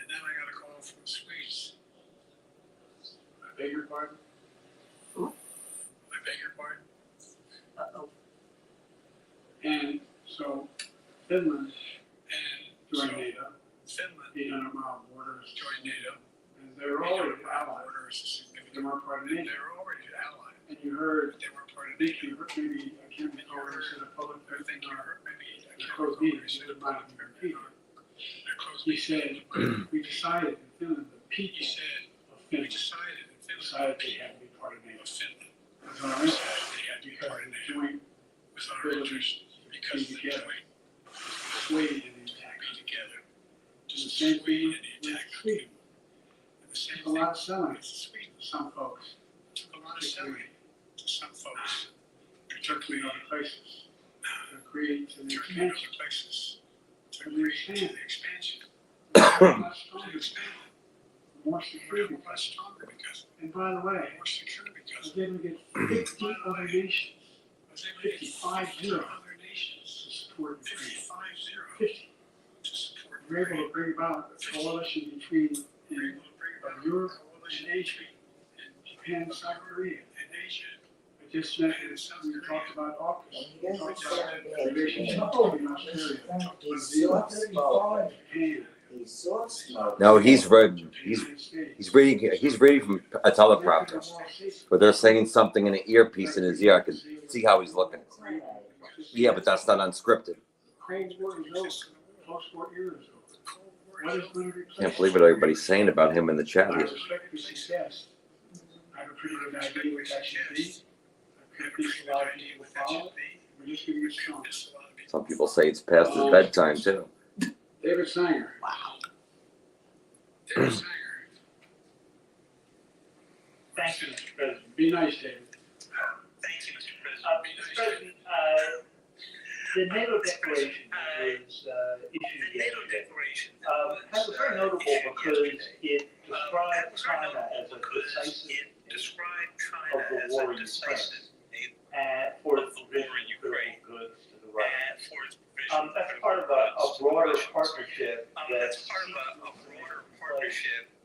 And then I got a call from the Swedes.
I beg your pardon?
I beg your pardon?
Uh-oh.
And so Finland
And
joined
so
NATO,
Finland
800-mile borders.
joined NATO.
And they're already
Our
allies.
border is a
They
significant.
weren't part of
And
NATO.
they're already allied,
And you heard,
but they weren't part
I
of
think
NATO.
you heard, maybe, I can't remember, you said a public,
I think you heard, maybe, I
in a
can't
closed
recall
meeting,
what he
you
said.
would mind repeating.
In a closed
He
meeting.
said, we decided in Finland, the
He
people
said,
of
we
Finland
decided in Finland.
decided they had to be part of NATO.
Of Finland.
That's our
Decided
interest,
they had to be
because
part of
of the
NATO.
joint
Was our interest because of the
together.
joint
persuade in the attack.
be together.
And
Just
the same
Sweden
thing
and the
with
attack.
Sweden.
And the same
Took a lot of
thing
selling
with Sweden.
to some folks,
Took a lot of selling to some folks,
particularly in other places. create an expansion.
places to
And
create
expand.
the expansion.
More
To expand
more
it.
secure
We're
because.
much stronger because
And by the way,
more secure
I
because
was able to get 50 other nations,
I was able to get
50
other nations
to support Ukraine.
50
50.
to support
We were able to bring about a coalition between Europe and Asia, Japan and South Korea.
in Asia.
I just met, we talked about AUKUS.
He
We
doesn't
talked
sound
about the
bad.
relationship
to
between Australia and
He's soft spoken.
Japan.
He's soft spoken.
No, he's read. He's reading. He's reading from a teleprompter, where they're saying something in an earpiece in his ear. I can see how he's looking. Yeah, but that's not unscripted.
Cold War is over. Post-war era is over. What is going to replace?
Can't believe what everybody's saying about him in the chat
I
here.
respect his success. I have a pretty good idea what that should be. I think a lot of people will follow. We're just going to get stronger.
Some people say it's past his bedtime too.
David Sanger.
David Sanger.
Thank you, Mr. President.
Be nice, David.
Thank you, Mr. President.
Mr. President, the NATO declaration was issued yesterday. That was very notable because it described China as a decisive of the war in Ukraine and for its provision of critical goods to the Russians. That's part of a broader partnership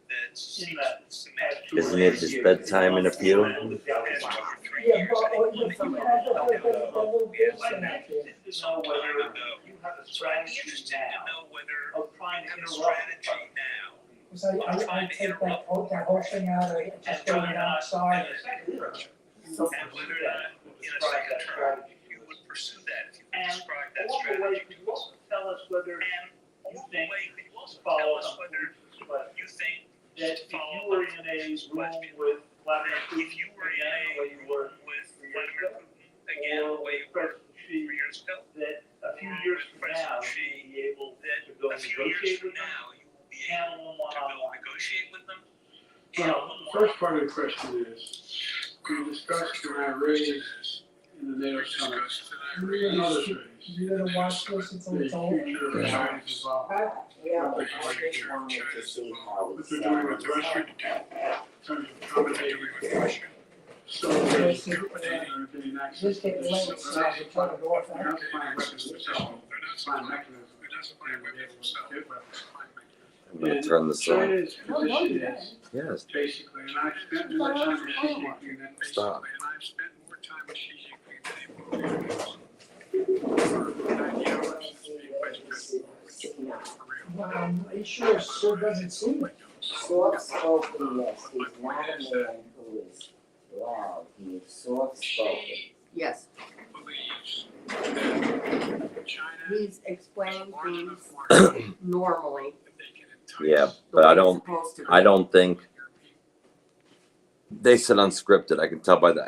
that's in that past 2 or
Isn't it
3
his
years.
bedtime in a few?
Yeah, but you can have a little bit
But
in
I
that
think to know whether you have a strategy now of trying to interrupt
Because I take that whole thing out of it, just throw it outside.
So pursue that, describe that strategy. And along the way, could you also tell us whether you think, follow up on you think that if you were in a room with Vladimir Putin again, the way you were with Vladimir Putin, or with President Xi, that a few years from now, you will be able to go negotiate with them, handle them one-on-one?
Well, the first part of the question is, we discussed when I raised in the NATO summit, and others raised,
You're gonna watch this until
the
it's over?
future of China's involvement.
Yeah, I just wanted to see how
What
it's
they're doing with Russia, in terms of accommodating with Russia. So, they're getting access
Just
to
get
this.
away
So
with
that's-
it, try to go off
they're not supplying weapons themselves, they're supplying mechanisms. And we're able to get weapons.
I'm gonna turn this off.
China's position is
Yes.
basically, and I've spent more time with Xi Jinping than
Stop.
And I've spent more time with Xi Jinping than anyone else. For 90 hours as being vice president. For real.
It sure doesn't seem it.
soft spoken, yes, he's not a man who is loud, he is soft spoken.
Yes,
Believes that China
he's explaining things normally.
that they can entice
Yeah,
the
but
way
I
it's
don't.
supposed to be.
I don't think they said unscripted. I can tell by the